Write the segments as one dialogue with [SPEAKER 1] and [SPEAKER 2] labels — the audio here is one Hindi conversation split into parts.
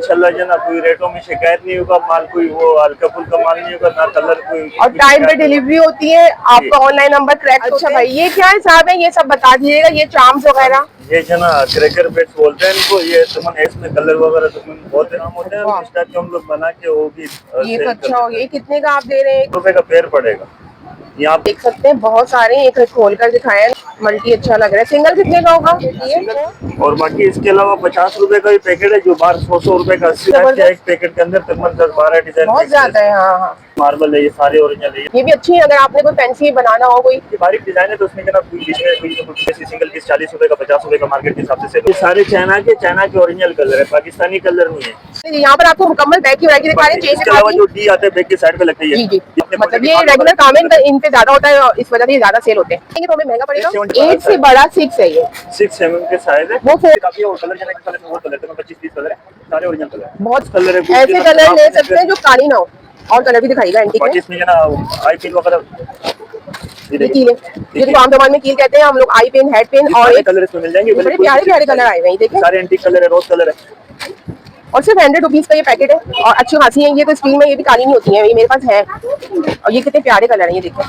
[SPEAKER 1] इंशाल्लाह जो ना कोई रेटों में शिकायत नहीं होगा, माल कोई वो हल्का फुल्का माल नहीं होगा, ना कलर कोई।
[SPEAKER 2] और टाइम पे डिलीवरी होती है, आपका ऑनलाइन नंबर क्रैक। अच्छा भाई, ये क्या हिसाब है, ये सब बता दीजिएगा। ये चाम्स वगैरह,
[SPEAKER 1] ये जो ना क्रैकर बेट्स बोलते हैं इनको, ये तुमन इसमें कलर वगैरह तुमन बहुत काम होते हैं, इस टाइप के हम लोग बना के वो भी
[SPEAKER 2] ये तो अच्छा हो गया। कितने का आप दे रहे हैं?
[SPEAKER 1] ₹1 का पेयर पड़ेगा। यहाँ
[SPEAKER 2] देख सकते हैं बहुत सारे, एक खोल कर दिखाया। मल्टी अच्छा लग रहा है। सिंगल कितने का होगा?
[SPEAKER 1] और बाकी इसके अलावा ₹50 का भी पैकेट है, जो बाहर ₹100 का 80 एक पैकेट के अंदर तकरीबन 10-12 डिजाइन
[SPEAKER 2] बहुत ज्यादा है। हाँ हाँ,
[SPEAKER 1] मार्बल है, ये सारे ओरिजिनल है।
[SPEAKER 2] ये भी अच्छी है। अगर आपने कोई फैंसी बनाना हो, कोई
[SPEAKER 1] बारीक डिजाइन है तो उसमें क्या सिंगल पीस ₹40 का ₹50 का मार्केट के हिसाब से। ये सारे चाइना के ओरिजिनल कलर है, पाकिस्तानी कलर नहीं है।
[SPEAKER 2] यहाँ पर आपको मुकम्मल बैग की वैरायटी दिखा रहे हैं।
[SPEAKER 1] इसके अलावा जो डी आते हैं बैग की साइड पे लगती है,
[SPEAKER 2] जी जी, मतलब ये रेगुलर काम है, इन पे ज्यादा होता है और इस वजह से ज्यादा सेल होते हैं। तो हमें महंगा पड़ेगा। 8 से बड़ा 6 है, ये
[SPEAKER 1] 6 mm के साइज है।
[SPEAKER 2] वो
[SPEAKER 1] काफी और कलर और कलर 25-30 कलर है, सारे ओरिजिनल कलर
[SPEAKER 2] बहुत
[SPEAKER 1] कलर है।
[SPEAKER 2] ऐसे कलर ले सकते हैं जो काली ना हो, और कलर भी दिखाएगा एंटी के।
[SPEAKER 1] इसमें ना आई पिन वगैरह,
[SPEAKER 2] ये कील है, जिनको आम जबान में कील कहते हैं हम लोग। आई पेन, हेड पेन, और
[SPEAKER 1] कलर इसमें मिल जाएंगे।
[SPEAKER 2] बड़े प्यारे प्यारे कलर आए हुए हैं, देखिए
[SPEAKER 1] सारे एंटीक कलर है, रोज कलर है।
[SPEAKER 2] और सिर्फ ₹100 का ये पैकेट है, और अच्छी खासी है। ये तो स्क्रीन में ये भी काली नहीं होती है, ये मेरे पास है। और ये कितने प्यारे कलर हैं, ये देखिए।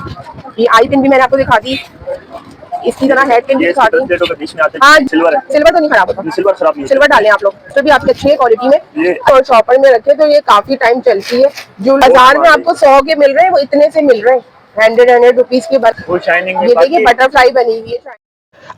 [SPEAKER 2] ये आई पिन भी मैंने आपको दिखा दी, इसकी तरह हेड पिन भी दिखा दी। हाँ, सिल्वर तो नहीं खराब होता, सिल्वर डालें आप लोग तो भी आपकी अच्छी है क्वालिटी में। और शॉपर में रखे तो ये काफी टाइम चलती है। जो बाजार में आपको 100 के मिल रहे हैं, वो इतने से मिल रहे हैं, ₹100 के। ये देखिए बटरफ्लाई बनी हुई है।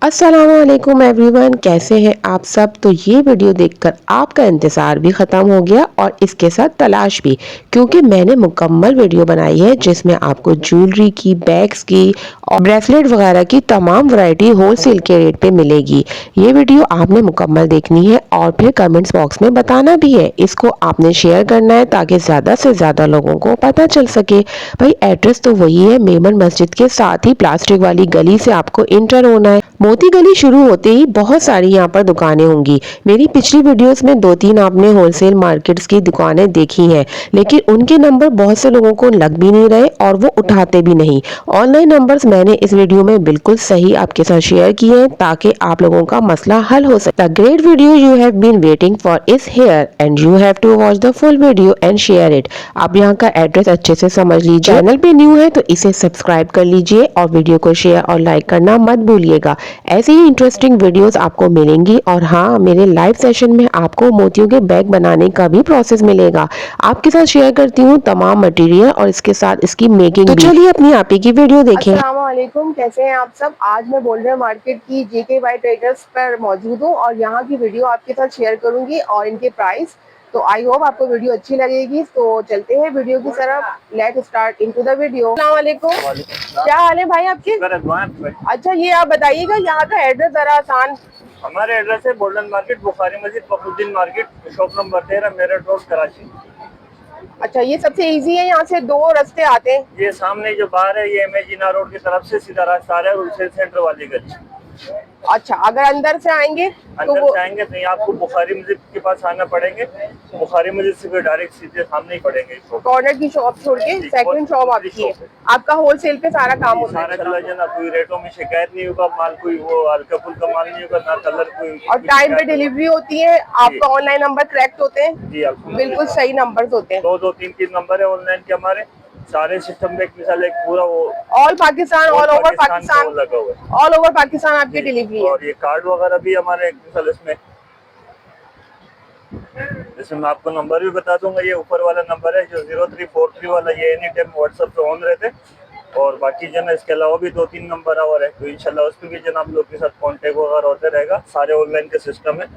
[SPEAKER 3] अस्सलामुअलैकुम एवरीवन, कैसे हैं आप सब। तो ये वीडियो देखकर आपका इंतज़ार भी ख़त्म हो गया और इसके साथ तलाश भी, क्योंकि मैंने मुकम्मल वीडियो बनाई है जिसमें आपको ज्वेलरी की, बैग्स की और ब्रेसलेट वगैरह की तमाम वैरायटी होलसेल के रेट पे मिलेगी। ये वीडियो आपने मुकम्मल देखनी है और फिर कमेंट्स बॉक्स में बताना भी है। इसको आपने शेयर करना है ताकि ज़्यादा से ज़्यादा लोगों को पता चल सके। भाई एड्रेस तो वही है, मेमन मस्जिद के साथ ही प्लास्टिक वाली गली से आपको इंटर होना है। मोती गली शुरू होते ही बहुत सारी यहाँ पर दुकानें होंगी। मेरी पिछली वीडियोस में 2-3 आपने होलसेल मार्केट्स की दुकानें देखी हैं, लेकिन उनके नंबर बहुत से लोगों को लग भी नहीं रहे और वो उठाते भी नहीं। ऑनलाइन नंबर्स मैंने इस वीडियो में बिल्कुल सही आपके साथ शेयर किए हैं ताकि आप लोगों का मसला हल हो सके। The great video you have been waiting for is here and you have to watch the full video and share it. आप यहाँ का एड्रेस अच्छे से समझ लीजिए। चैनल पे न्यू है तो इसे सब्सक्राइब कर लीजिए और वीडियो को शेयर और लाइक करना मत भूलिएगा। ऐसी ही इंटरेस्टिंग वीडियोस आपको मिलेंगी। और हाँ, मेरे लाइव सेशन में आपको मोतियों के बैग बनाने का भी प्रोसेस मिलेगा। आपके साथ शेयर करती हूँ तमाम मटेरियल और इसके साथ इसकी मेकिंग भी। चलिए अपनी आप ही की वीडियो देखें।
[SPEAKER 2] अस्सलामुअलैकुम, कैसे हैं आप सब। आज मैं बोल रही हूँ मार्केट की JKY ट्रेडर्स पर मौजूद हूँ और यहाँ की वीडियो आपके साथ शेयर करूंगी और इनके प्राइस। तो आई होप आपको वीडियो अच्छी लगेगी। तो चलते हैं वीडियो की तरफ। Let start into the video. अस्सलाम वालेकुम, क्या हाल है भाई आपके? अच्छा, ये आप बताइएगा यहाँ का एड्रेस जरा आसान।
[SPEAKER 1] हमारे एड्रेस है गोल्डन मार्केट, बुखारी मस्जिद, Fakhruddin market, shop number 13, Meerut road, Karachi.
[SPEAKER 2] अच्छा, ये सबसे इजी है, यहाँ से 2 रास्ते आते हैं।
[SPEAKER 1] ये सामने जो बाहर है, ये इमेजिना रोड की तरफ से सीधा रास्ता आ रहा है, होलसेल सेंटर वाली गली।
[SPEAKER 2] अच्छा, अगर अंदर से आएंगे तो
[SPEAKER 1] अंदर से आएंगे तो आपको बुखारी मस्जिद के पास आना पड़ेंगे। बुखारी मस्जिद से फिर डायरेक्ट सीधे सामने ही पड़ेंगे।
[SPEAKER 2] कॉर्नर की शॉप छोड़ के सेकंड शॉप आपकी है। आपका होलसेल पे सारा काम होता है।
[SPEAKER 1] सारा कोई रेटों में शिकायत नहीं होगा, माल कोई वो हल्का फुल्का माल नहीं होगा, ना कलर कोई।
[SPEAKER 2] और टाइम पे डिलीवरी होती है। आपका ऑनलाइन नंबर करेक्ट होते हैं
[SPEAKER 1] जी,
[SPEAKER 2] बिल्कुल सही नंबर होते हैं।
[SPEAKER 1] 2-3 नंबर है ऑनलाइन के हमारे। सारे सिस्टम में मिसाल एक पूरा वो
[SPEAKER 2] all Pakistan, all over Pakistan
[SPEAKER 1] लगा हुआ है।
[SPEAKER 2] ऑल ओवर पाकिस्तान आपकी डिलीवरी है।
[SPEAKER 1] और ये कार्ड वगैरह भी हमारे एक मिसाल इसमें, जैसे मैं आपको नंबर भी बता दूंगा। ये ऊपर वाला नंबर है जो 0343 वाला, ये एनी टाइम व्हाट्सएप पे ऑन रहते। और बाकी जो है इसके अलावा भी 2-3 नंबर और है, तो इंशाल्लाह उस पर भी जो आप लोग के साथ कांटेक्ट वगैरह होते रहेगा। सारे ऑनलाइन के सिस्टम है,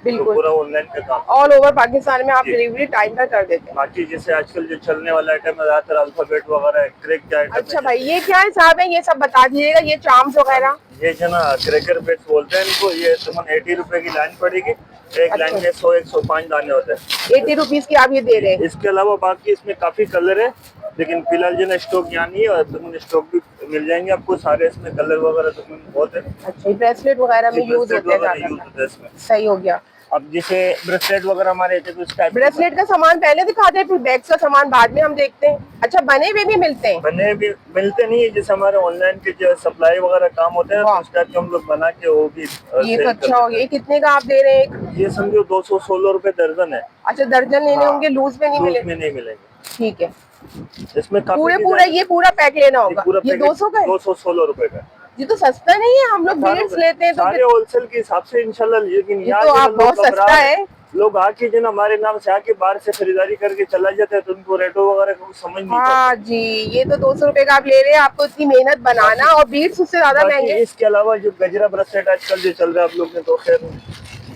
[SPEAKER 2] बिल्कुल
[SPEAKER 1] पूरा ऑनलाइन का काम
[SPEAKER 2] ऑल ओवर पाकिस्तान में आप डिलीवरी टाइम पर कर देते हैं।
[SPEAKER 1] बाकी जैसे आजकल जो चलने वाला आइटम है ज्यादातर अल्फाबेट वगैरह है, क्रैक का आइटम।
[SPEAKER 2] अच्छा भाई, ये क्या हिसाब है, ये सब बता दीजिएगा। ये चाम्स वगैरह,
[SPEAKER 1] ये जो ना क्रैकर बेट्स बोलते हैं इनको, ये तुमन ₹80 की लाइन पड़ेगी। एक लाइन में 100-105 दाने होते हैं।
[SPEAKER 2] ₹80 की आप ये दे रहे हैं।
[SPEAKER 1] इसके अलावा बाकी इसमें काफी कलर है, लेकिन फिलहाल जो ना स्टॉक यहाँ नहीं है, और तुमने स्टॉक भी मिल जाएंगे आपको सारे। इसमें कलर वगैरह तुमने बहुत है।
[SPEAKER 2] अच्छा, ब्रेसलेट वगैरह में यूज होते हैं, सही हो गया।
[SPEAKER 1] अब जैसे ब्रेसलेट वगैरह हमारे थे तो इस टाइप
[SPEAKER 2] ब्रेसलेट का सामान पहले दिखाते हैं, फिर बैग्स का सामान बाद में हम देखते हैं। अच्छा, बने हुए भी मिलते हैं?
[SPEAKER 1] बने भी मिलते नहीं है, जैसे हमारे ऑनलाइन के जो सप्लाई वगैरह काम होते हैं तो उस टाइप के हम लोग बना के वो भी
[SPEAKER 2] ये तो अच्छा हो गया। ये कितने का आप दे रहे हैं?
[SPEAKER 1] ये समझो 216 रुपए दर्जन है।
[SPEAKER 2] अच्छा, दर्जन लेने
[SPEAKER 1] हाँ,
[SPEAKER 2] होंगे, लूज में नहीं
[SPEAKER 1] लूज
[SPEAKER 2] मिलेंगे?
[SPEAKER 1] में नहीं मिलेंगे।
[SPEAKER 2] ठीक है,
[SPEAKER 1] इसमें
[SPEAKER 2] पूरा ये पूरा पैक लेना होगा। ये 200 का है?
[SPEAKER 1] 216 रुपए का।
[SPEAKER 2] ये तो सस्ता नहीं है, हम लोग बीड्स लेते हैं तो
[SPEAKER 1] सारे होलसेल के हिसाब से इंशाल्लाह, लेकिन
[SPEAKER 2] ये तो आप बहुत सस्ता है।
[SPEAKER 1] लोग आके जो ना हमारे नाम से आके बाहर से खरीदारी करके चला जाते हैं तो उनको रेटो वगैरह को समझ नहीं
[SPEAKER 2] हाँ जी, ये तो 200 रुपए का आप ले रहे हैं, आपको इतनी मेहनत बनाना और बीड्स उससे ज्यादा महंगे।
[SPEAKER 1] इसके अलावा जो गजरा ब्रेसलेट आजकल जो चल रहा है आप लोग ने तो खैर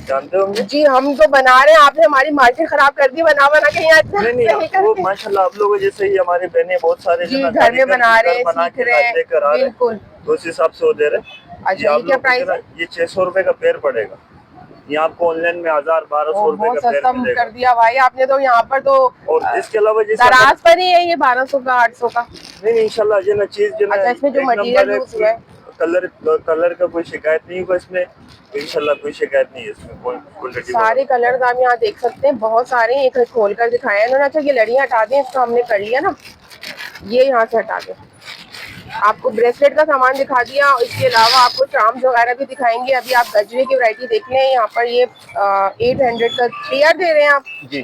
[SPEAKER 1] जानते होंगे।
[SPEAKER 2] जी, हम तो बना रहे हैं, आपने हमारी मार्केट खराब कर दी बना के यहाँ इतना।
[SPEAKER 1] नहीं, वो माशाल्लाह आप लोगों जैसे ही हमारे बहने बहुत सारे
[SPEAKER 2] जी घर में बना रहे हैं, सीख रहे हैं, बिल्कुल
[SPEAKER 1] तो उस हिसाब से वो दे रहे।
[SPEAKER 2] अच्छा, ये क्या प्राइस है?
[SPEAKER 1] ये 600 रुपए का पेयर पड़ेगा। ये आपको ऑनलाइन में 1000-1200 रुपए का पेयर
[SPEAKER 2] सस्ता
[SPEAKER 1] मिलेगा।
[SPEAKER 2] कर दिया भाई आपने तो यहाँ पर तो।
[SPEAKER 1] और इसके अलावा
[SPEAKER 2] दराज पर ही है ये 1200 का 800 का।
[SPEAKER 1] नहीं इंशाल्लाह जो ना चीज जो
[SPEAKER 2] अच्छा, इसमें जो मटेरियल यूज हुआ है,
[SPEAKER 1] कलर का कोई शिकायत नहीं होगा इसमें, इंशाल्लाह कोई शिकायत नहीं है इसमें। क्वालिटी
[SPEAKER 2] सारे कलर आप यहाँ देख सकते हैं, बहुत सारे एक खोल कर दिखाया इन्होंने। अच्छा, ये लड़ियाँ हटा दें, इसको हमने कर लिया ना, ये यहाँ से हटा दें। आपको ब्रेसलेट का सामान दिखा दिया, इसके अलावा आपको चार्म्स वगैरह भी दिखाएंगे। अभी आप गजरे की वैरायटी देख लें, यहाँ पर ये 800 का पेयर दे रहे हैं आप जी।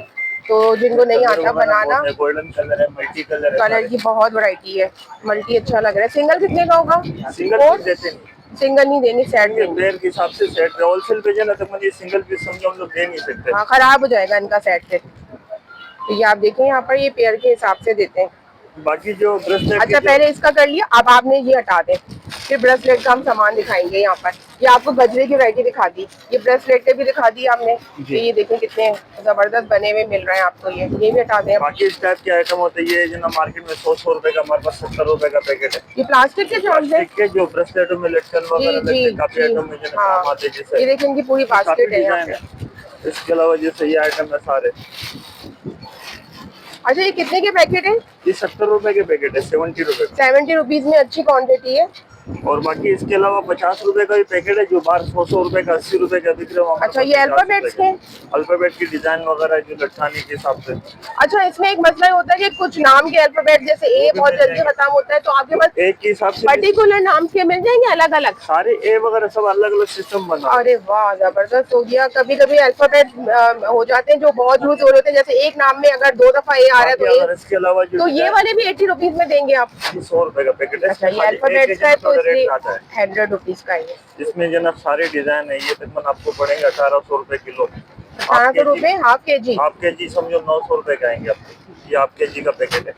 [SPEAKER 2] तो जिनको नहीं आता बनाना,
[SPEAKER 1] गोल्डन कलर है, मल्टी कलर है,
[SPEAKER 2] कलर की बहुत वैरायटी है, मल्टी अच्छा लग रहा है। सिंगल कितने का होगा?
[SPEAKER 1] सिंगल देते नहीं,
[SPEAKER 2] सिंगल नहीं देंगे, सेट देंगे।
[SPEAKER 1] पेयर के हिसाब से सेट होलसेल पे जाना तो मुझे सिंगल पीस समझो हम लोग दे नहीं सकते।
[SPEAKER 2] हाँ, खराब हो जाएगा इनका सेट से। तो ये आप देखें यहाँ पर ये पेयर के हिसाब से देते हैं।
[SPEAKER 1] बाकी जो ब्रेसलेट,
[SPEAKER 2] अच्छा पहले इसका कर लिया, अब आपने ये हटा दें, फिर ब्रेसलेट का हम सामान दिखाएंगे। यहाँ पर ये आपको गजरे की वैरायटी दिखा दी, ये ब्रेसलेट भी दिखा दी आपने। तो ये देखें कितने जबरदस्त बने हुए मिल रहे हैं आपको। ये भी हटा दें।
[SPEAKER 1] बाकी इस टाइप के आइटम होते हैं, ये जो ना मार्केट में 100 रुपए का, हमारे पास 70 रुपए का पैकेट है।
[SPEAKER 2] ये प्लास्टिक के चार्म्स हैं
[SPEAKER 1] के जो ब्रेसलेटों में लटकन वगैरह काफी आइटम में जो काम आते हैं, जैसे
[SPEAKER 2] ये देखें इनकी पूरी बास्केट है यहाँ पे।
[SPEAKER 1] इसके अलावा जैसे ये आइटम है सारे।
[SPEAKER 2] अच्छा, ये कितने के पैकेट है?
[SPEAKER 1] ये 70 रुपए के पैकेट है, 70 रुपए।
[SPEAKER 2] 70 रुपीज में अच्छी क्वांटिटी है।
[SPEAKER 1] और बाकी इसके अलावा 50 रुपए का भी पैकेट है, जो बाहर 100 रुपए का, 80 रुपए का बिक रहा है।
[SPEAKER 2] अच्छा, ये अल्फाबेट्स के
[SPEAKER 1] अल्फाबेट की डिजाइन वगैरह जो लटकाने के हिसाब से।
[SPEAKER 2] अच्छा, इसमें एक मसला होता है कि कुछ नाम के अल्फाबेट जैसे ए बहुत जल्दी खत्म होता है, तो आपके पास
[SPEAKER 1] एक के हिसाब से
[SPEAKER 2] पर्टिकुलर नाम के मिल जाएंगे अलग अलग?
[SPEAKER 1] सारे ए वगैरह सब अलग अलग सिस्टम बना।
[SPEAKER 2] अरे वाह, जबरदस्त हो गया। कभी कभी अल्फाबेट हो जाते हैं जो बहुत यूज हो रहे होते हैं, जैसे एक नाम में अगर 2 दफा ए आ रहा है तो
[SPEAKER 1] इसके अलावा
[SPEAKER 2] तो ये वाले भी 80 रुपीज में देंगे आप?
[SPEAKER 1] 100 रुपए का पैकेट है।
[SPEAKER 2] अच्छा, ये अल्फाबेट्स का है तो इसलिए 100 रुपीज का है।
[SPEAKER 1] इसमें जो ना सारे डिजाइन है, ये तकरीबन आपको पड़ेंगे 1800 रुपए किलो।
[SPEAKER 2] 1800 रुपए हाफ के जी?
[SPEAKER 1] हाफ के जी समझो 900 रुपए का आएंगे आपको। ये हाफ के जी का पैकेट है।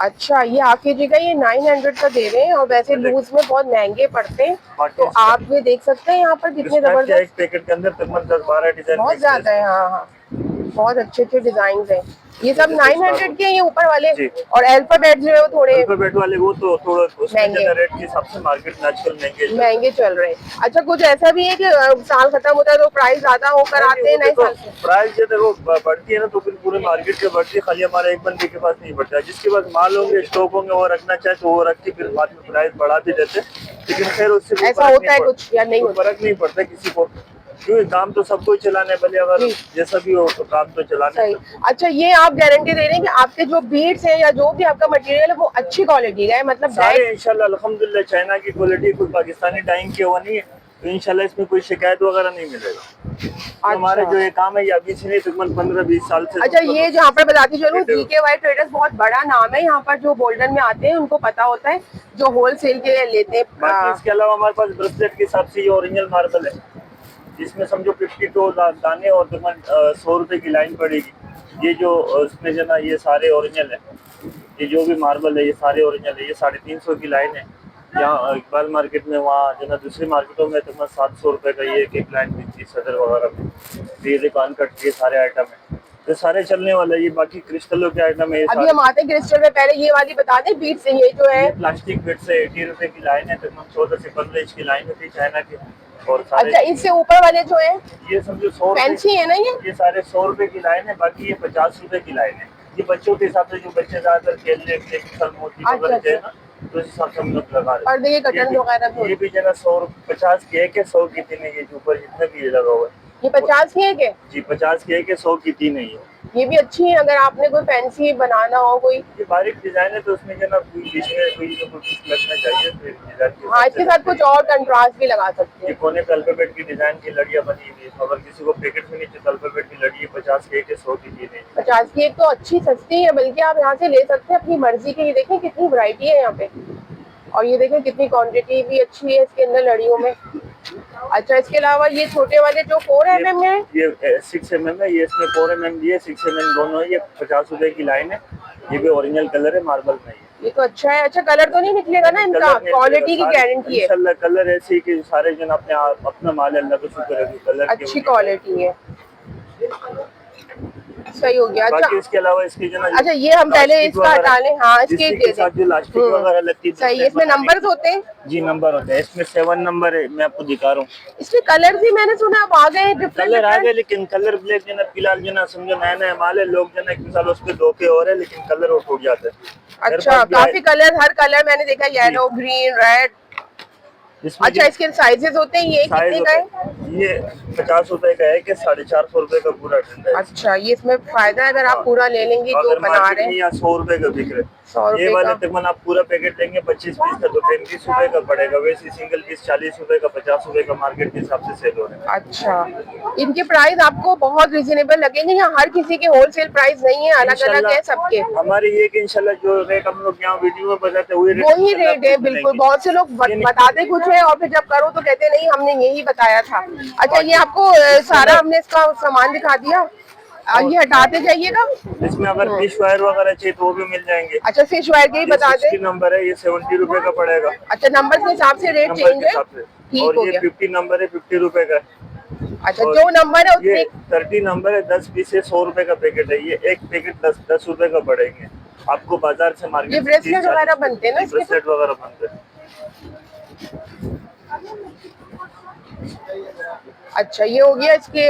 [SPEAKER 2] अच्छा, ये हाफ के जी का ये 900 का दे रहे हैं, और वैसे लूज में बहुत महंगे पड़ते हैं। तो आप ये देख सकते हैं यहाँ पर कितने जबरदस्त
[SPEAKER 1] एक पैकेट के अंदर तकरीबन 10-12 डिजाइन
[SPEAKER 2] बहुत ज्यादा है। हाँ हाँ, बहुत अच्छे अच्छे डिजाइन हैं। ये सब 900 के, ये ऊपर वाले। और अल्फाबेट जो है वो थोड़े
[SPEAKER 1] अल्फाबेट वाले वो तो थोड़ा महंगे रेट के हिसाब से मार्केट में आजकल महंगे
[SPEAKER 2] चल रहे हैं। अच्छा, कुछ ऐसा भी है कि साल खत्म होता है तो प्राइस ज्यादा होकर आते हैं? नहीं, साल
[SPEAKER 1] प्राइस जो देखो बढ़ती है ना तो फिर पूरे मार्केट के बढ़ती है, खाली हमारे एक बंदे के पास नहीं बढ़ता। जिसके पास माल होंगे, स्टॉक होंगे, वो रखना चाहे तो वो रख के फिर बाद में प्राइस बढ़ा भी देते। लेकिन खैर उससे
[SPEAKER 2] ऐसा होता है कुछ या नहीं?
[SPEAKER 1] फर्क नहीं पड़ता किसी को, क्योंकि काम तो सबको चलाने, भले अगर जैसा भी हो तो काम तो चलाने।
[SPEAKER 2] अच्छा, ये आप गारंटी दे रहे हैं कि आपके जो बीड्स हैं या जो भी आपका मटेरियल है वो अच्छी क्वालिटी का है? मतलब
[SPEAKER 1] सारे इंशाल्लाह अल्हम्दुलिल्लाह चाइना की क्वालिटी, कोई पाकिस्तानी डाइंग की वो नहीं है, तो इंशाल्लाह इसमें कोई शिकायत वगैरह नहीं मिलेगा। अच्छा। हमारे जो ये काम है ये अभी से नहीं, तकरीबन 15-20 साल से।
[SPEAKER 2] अच्छा, ये जो यहाँ पर बताती चलूं, DKY ट्रेडर्स बहुत बड़ा नाम है यहाँ पर, जो गोल्डन में आते हैं उनको पता होता है, जो होलसेल के लेते हैं।
[SPEAKER 1] बाकी इसके अलावा हमारे पास ब्रेसलेट के हिसाब से ये ओरिजिनल मार्बल है, इसमें समझो 52 दाने और तकरीबन 100 रुपए की लाइन पड़ेगी। ये जो इसमें जो ना ये सारे ओरिजिनल है, ये जो भी मार्बल है ये सारे ओरिजिनल है। ये 350 की लाइन है यहाँ इकबाल मार्केट में, वहाँ जो ना दूसरी मार्केटों में तकरीबन 700 रुपए का ये एक लाइन मिलती है सदर वगैरह में। ये दुकान कट के सारे आइटम है, तो सारे चलने वाला। ये बाकी क्रिस्टलों के आइटम है।
[SPEAKER 2] अभी हम आते हैं क्रिस्टल में, पहले ये वाली बता दें बीट से। ये जो है
[SPEAKER 1] प्लास्टिक बीट से 80 रुपए की लाइन है, तकरीबन 14 से 15 इंच की लाइन होती है चाइना की। और
[SPEAKER 2] अच्छा, इससे ऊपर वाले जो है
[SPEAKER 1] ये समझो 100
[SPEAKER 2] फैंसी है ना? ये
[SPEAKER 1] सारे 100 रुपए की लाइन है। बाकी ये 50 रुपए की लाइन है। ये बच्चों के हिसाब से, जो बच्चे ज्यादातर खेलने मोती वगैरह ना, तो इस हिसाब से हम लोग लगा रहे हैं।
[SPEAKER 2] और देखिए कटन वगैरह
[SPEAKER 1] ये भी जो है 150 की है, 100 की तीन है, ये जो ऊपर जितना भी ये लगा हुआ है
[SPEAKER 2] ये 50 की एक है?
[SPEAKER 1] जी 50 की एक है, 100 की 3 है ये।
[SPEAKER 2] ये भी अच्छी है, अगर आपने कोई फैंसी बनाना हो कोई।
[SPEAKER 1] ये बारीक डिजाइन है तो उसमें जो ना बीच में कोई ना कोई कुछ लगना चाहिए तो डिजाइन के
[SPEAKER 2] हाँ,
[SPEAKER 1] हिसाब
[SPEAKER 2] इसके
[SPEAKER 1] से
[SPEAKER 2] साथ कुछ और कंट्रास्ट भी लगा सकते
[SPEAKER 1] ये
[SPEAKER 2] हैं।
[SPEAKER 1] कोने पे अल्फाबेट की डिजाइन की लड़ियां बनी हुई है, तो अगर किसी को पैकेट में नीचे अल्फाबेट की लड़ी है 50 की एक है, 100 की 3 है।
[SPEAKER 2] 50 की एक तो अच्छी सस्ती है, बल्कि आप यहाँ से ले सकते हैं अपनी मर्जी की। ये देखें कितनी वैरायटी है यहाँ पे, और ये देखें कितनी क्वांटिटी भी अच्छी है इसके अंदर लड़ियों में। अच्छा, इसके अलावा ये छोटे वाले जो 4 mm है,
[SPEAKER 1] ये 6 mm है, ये इसमें 4 mm भी है, 6 mm दोनों है। ये 50 रुपए की लाइन है, ये भी ओरिजिनल कलर है, मार्बल में
[SPEAKER 2] ये तो अच्छा है। अच्छा, कलर तो नहीं निकलेगा ना इनका? क्वालिटी की गारंटी है?
[SPEAKER 1] इंशाल्लाह कलर ऐसे ही कि सारे जन अपना माल है, अल्लाह का शुक्र है, कलर
[SPEAKER 2] अच्छी क्वालिटी है, सही हो गया। अच्छा,
[SPEAKER 1] बाकी इसके अलावा इसकी जो ना,
[SPEAKER 2] अच्छा ये हम पहले इसका हटा लें। हाँ, इसके
[SPEAKER 1] इसी
[SPEAKER 2] दे
[SPEAKER 1] के साथ जो लास्टिक वगैरह लगती है,
[SPEAKER 2] सही है। इसमें नंबर्स होते हैं?
[SPEAKER 1] जी नंबर होते हैं, इसमें 7 नंबर है, मैं आपको दिखा रहा हूँ।
[SPEAKER 2] इसमें कलर भी मैंने सुना अब आ गए डिफरेंट
[SPEAKER 1] कलर आ गए, लेकिन कलर ब्लैक जो ना फिलहाल जो ना समझो नया नया माल है, लोग जो ना एक साल उस पे धोखे हो रहे हैं, लेकिन कलर वो टूट जाते हैं।
[SPEAKER 2] अच्छा, काफी कलर, हर कलर मैंने देखा, येलो, ग्रीन, रेड। अच्छा, इसके साइजेस होते हैं, ये कितने का है?
[SPEAKER 1] ये 50 रुपए का है कि 450 रुपए का पूरा डंडा है।
[SPEAKER 2] अच्छा, ये इसमें फायदा है अगर आप पूरा ले लेंगे जो बना रहे हैं।
[SPEAKER 1] 100 रुपए का बिक रहे,
[SPEAKER 2] 100
[SPEAKER 1] ये
[SPEAKER 2] रुपए
[SPEAKER 1] वाले
[SPEAKER 2] का।
[SPEAKER 1] तकरीबन आप पूरा पैकेट लेंगे 25 पीस का तो 35 रुपए का पड़ेगा, वैसे सिंगल पीस 40 रुपए का, 50 रुपए का मार्केट के हिसाब से सेल हो रहा है।
[SPEAKER 2] अच्छा, इनके प्राइस आपको बहुत रिजनेबल लगेंगे? यहाँ हर किसी के होलसेल प्राइस नहीं है, अलग अलग है सबके।
[SPEAKER 1] हमारे ये कि इंशाल्लाह जो रेट हम लोग यहाँ वीडियो में बताते हैं
[SPEAKER 2] वही रेट है बिल्कुल। बहुत से लोग बताते कुछ है और फिर जब करो तो कहते नहीं हमने यही बताया था। अच्छा, ये आपको सारा हमने इसका सामान दिखा दिया, ये हटाते जाइएगा।
[SPEAKER 1] इसमें अगर फिश वायर वगैरह चाहिए तो वो भी मिल जाएंगे।
[SPEAKER 2] अच्छा, फिश वायर के ही बता दें।
[SPEAKER 1] नंबर है, ये 70 रुपए का पड़ेगा।
[SPEAKER 2] अच्छा, नंबर के हिसाब से रेट चेंज है, ठीक
[SPEAKER 1] और
[SPEAKER 2] हो
[SPEAKER 1] ये
[SPEAKER 2] गया।
[SPEAKER 1] 50 नंबर है, 50 रुपए का।
[SPEAKER 2] अच्छा, जो नंबर है
[SPEAKER 1] ये
[SPEAKER 2] उसमें
[SPEAKER 1] 30 नंबर है, 10 पीस है, 100 रुपए का पैकेट है। ये एक पैकेट 10 रुपए का पड़ेंगे आपको बाजार से, मार्केट।
[SPEAKER 2] ये ब्रेसलेट वगैरह बनते हैं ना?
[SPEAKER 1] ब्रेसलेट वगैरह बनते हैं।
[SPEAKER 2] अच्छा, ये हो गया। इसके